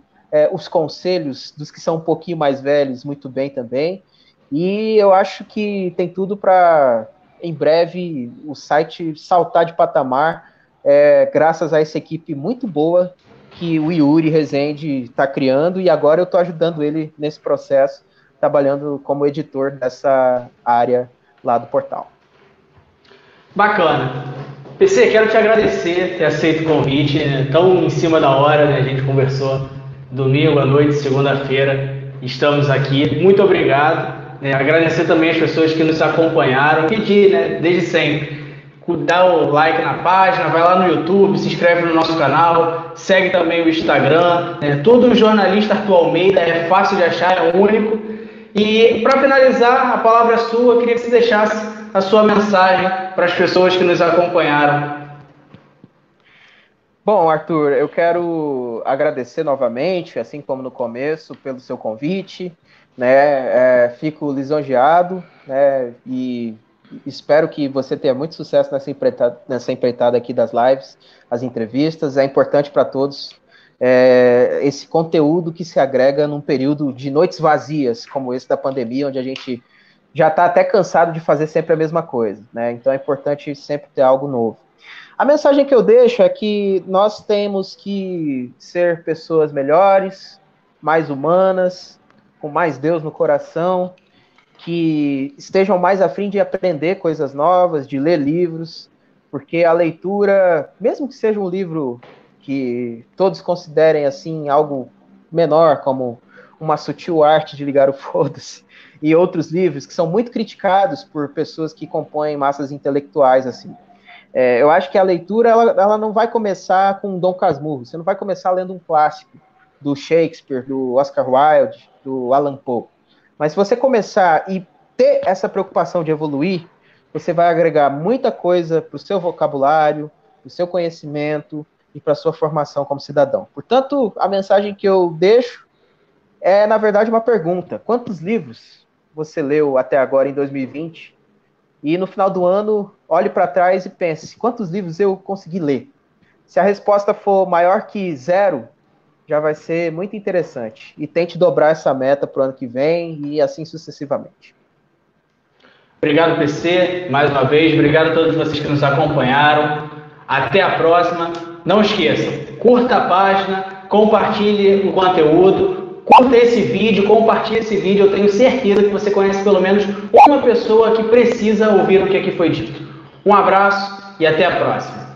Speaker 2: os conselhos dos que são um pouquinho mais velhos muito bem também. E eu acho que tem tudo para, em breve, o site saltar de patamar, graças a essa equipe muito boa que o Yuri Rezende está criando, e agora eu estou ajudando ele nesse processo, trabalhando como editor dessa área lá do portal.
Speaker 1: Bacana. PC, quero te agradecer ter aceito o convite, né? Tão em cima da hora, né? A gente conversou domingo à noite, segunda-feira, estamos aqui. Muito obrigado. Agradecer também as pessoas que nos acompanharam. Pedir, né, desde sempre, dá o like na página, vai lá no YouTube, se inscreve no nosso canal, segue também o Instagram. Todo jornalista Arthur Almeida, é fácil de achar, é único. E para finalizar, a palavra é sua, eu queria que você deixasse a sua mensagem para as pessoas que nos acompanharam.
Speaker 2: Bom, Arthur, eu quero agradecer novamente, assim como no começo, pelo seu convite, né? Fico lisonjeado, né? E espero que você tenha muito sucesso nessa empreitada aqui das lives, as entrevistas. É importante para todos esse conteúdo que se agrega num período de noites vazias, como esse da pandemia, onde a gente já está até cansado de fazer sempre a mesma coisa, né? Então é importante sempre ter algo novo. A mensagem que eu deixo é que nós temos que ser pessoas melhores, mais humanas, com mais Deus no coração, que estejam mais a fim de aprender coisas novas, de ler livros, porque a leitura, mesmo que seja um livro que todos considerem assim algo menor, como Uma Sutil Arte de Ligar o Foda-se, e outros livros que são muito criticados por pessoas que compõem massas intelectuais, assim. Eu acho que a leitura ela não vai começar com Dom Casmurro, você não vai começar lendo um clássico do Shakespeare, do Oscar Wilde, do Allan Poe. Mas se você começar e ter essa preocupação de evoluir, você vai agregar muita coisa para o seu vocabulário, para o seu conhecimento e para a sua formação como cidadão. Portanto, a mensagem que eu deixo é, na verdade, uma pergunta. Quantos livros você leu até agora em 2020? E no final do ano, olhe para trás e pense, quantos livros eu consegui ler? Se a resposta for maior que 0, já vai ser muito interessante. E tente dobrar essa meta para o ano que vem e assim sucessivamente.
Speaker 1: Obrigado, PC, mais uma vez. Obrigado a todos vocês que nos acompanharam. Até a próxima. Não esqueçam, curta a página, compartilhe o conteúdo. Curta esse vídeo, compartilhe esse vídeo. Eu tenho certeza que você conhece pelo menos uma pessoa que precisa ouvir o que aqui foi dito. Um abraço e até a próxima.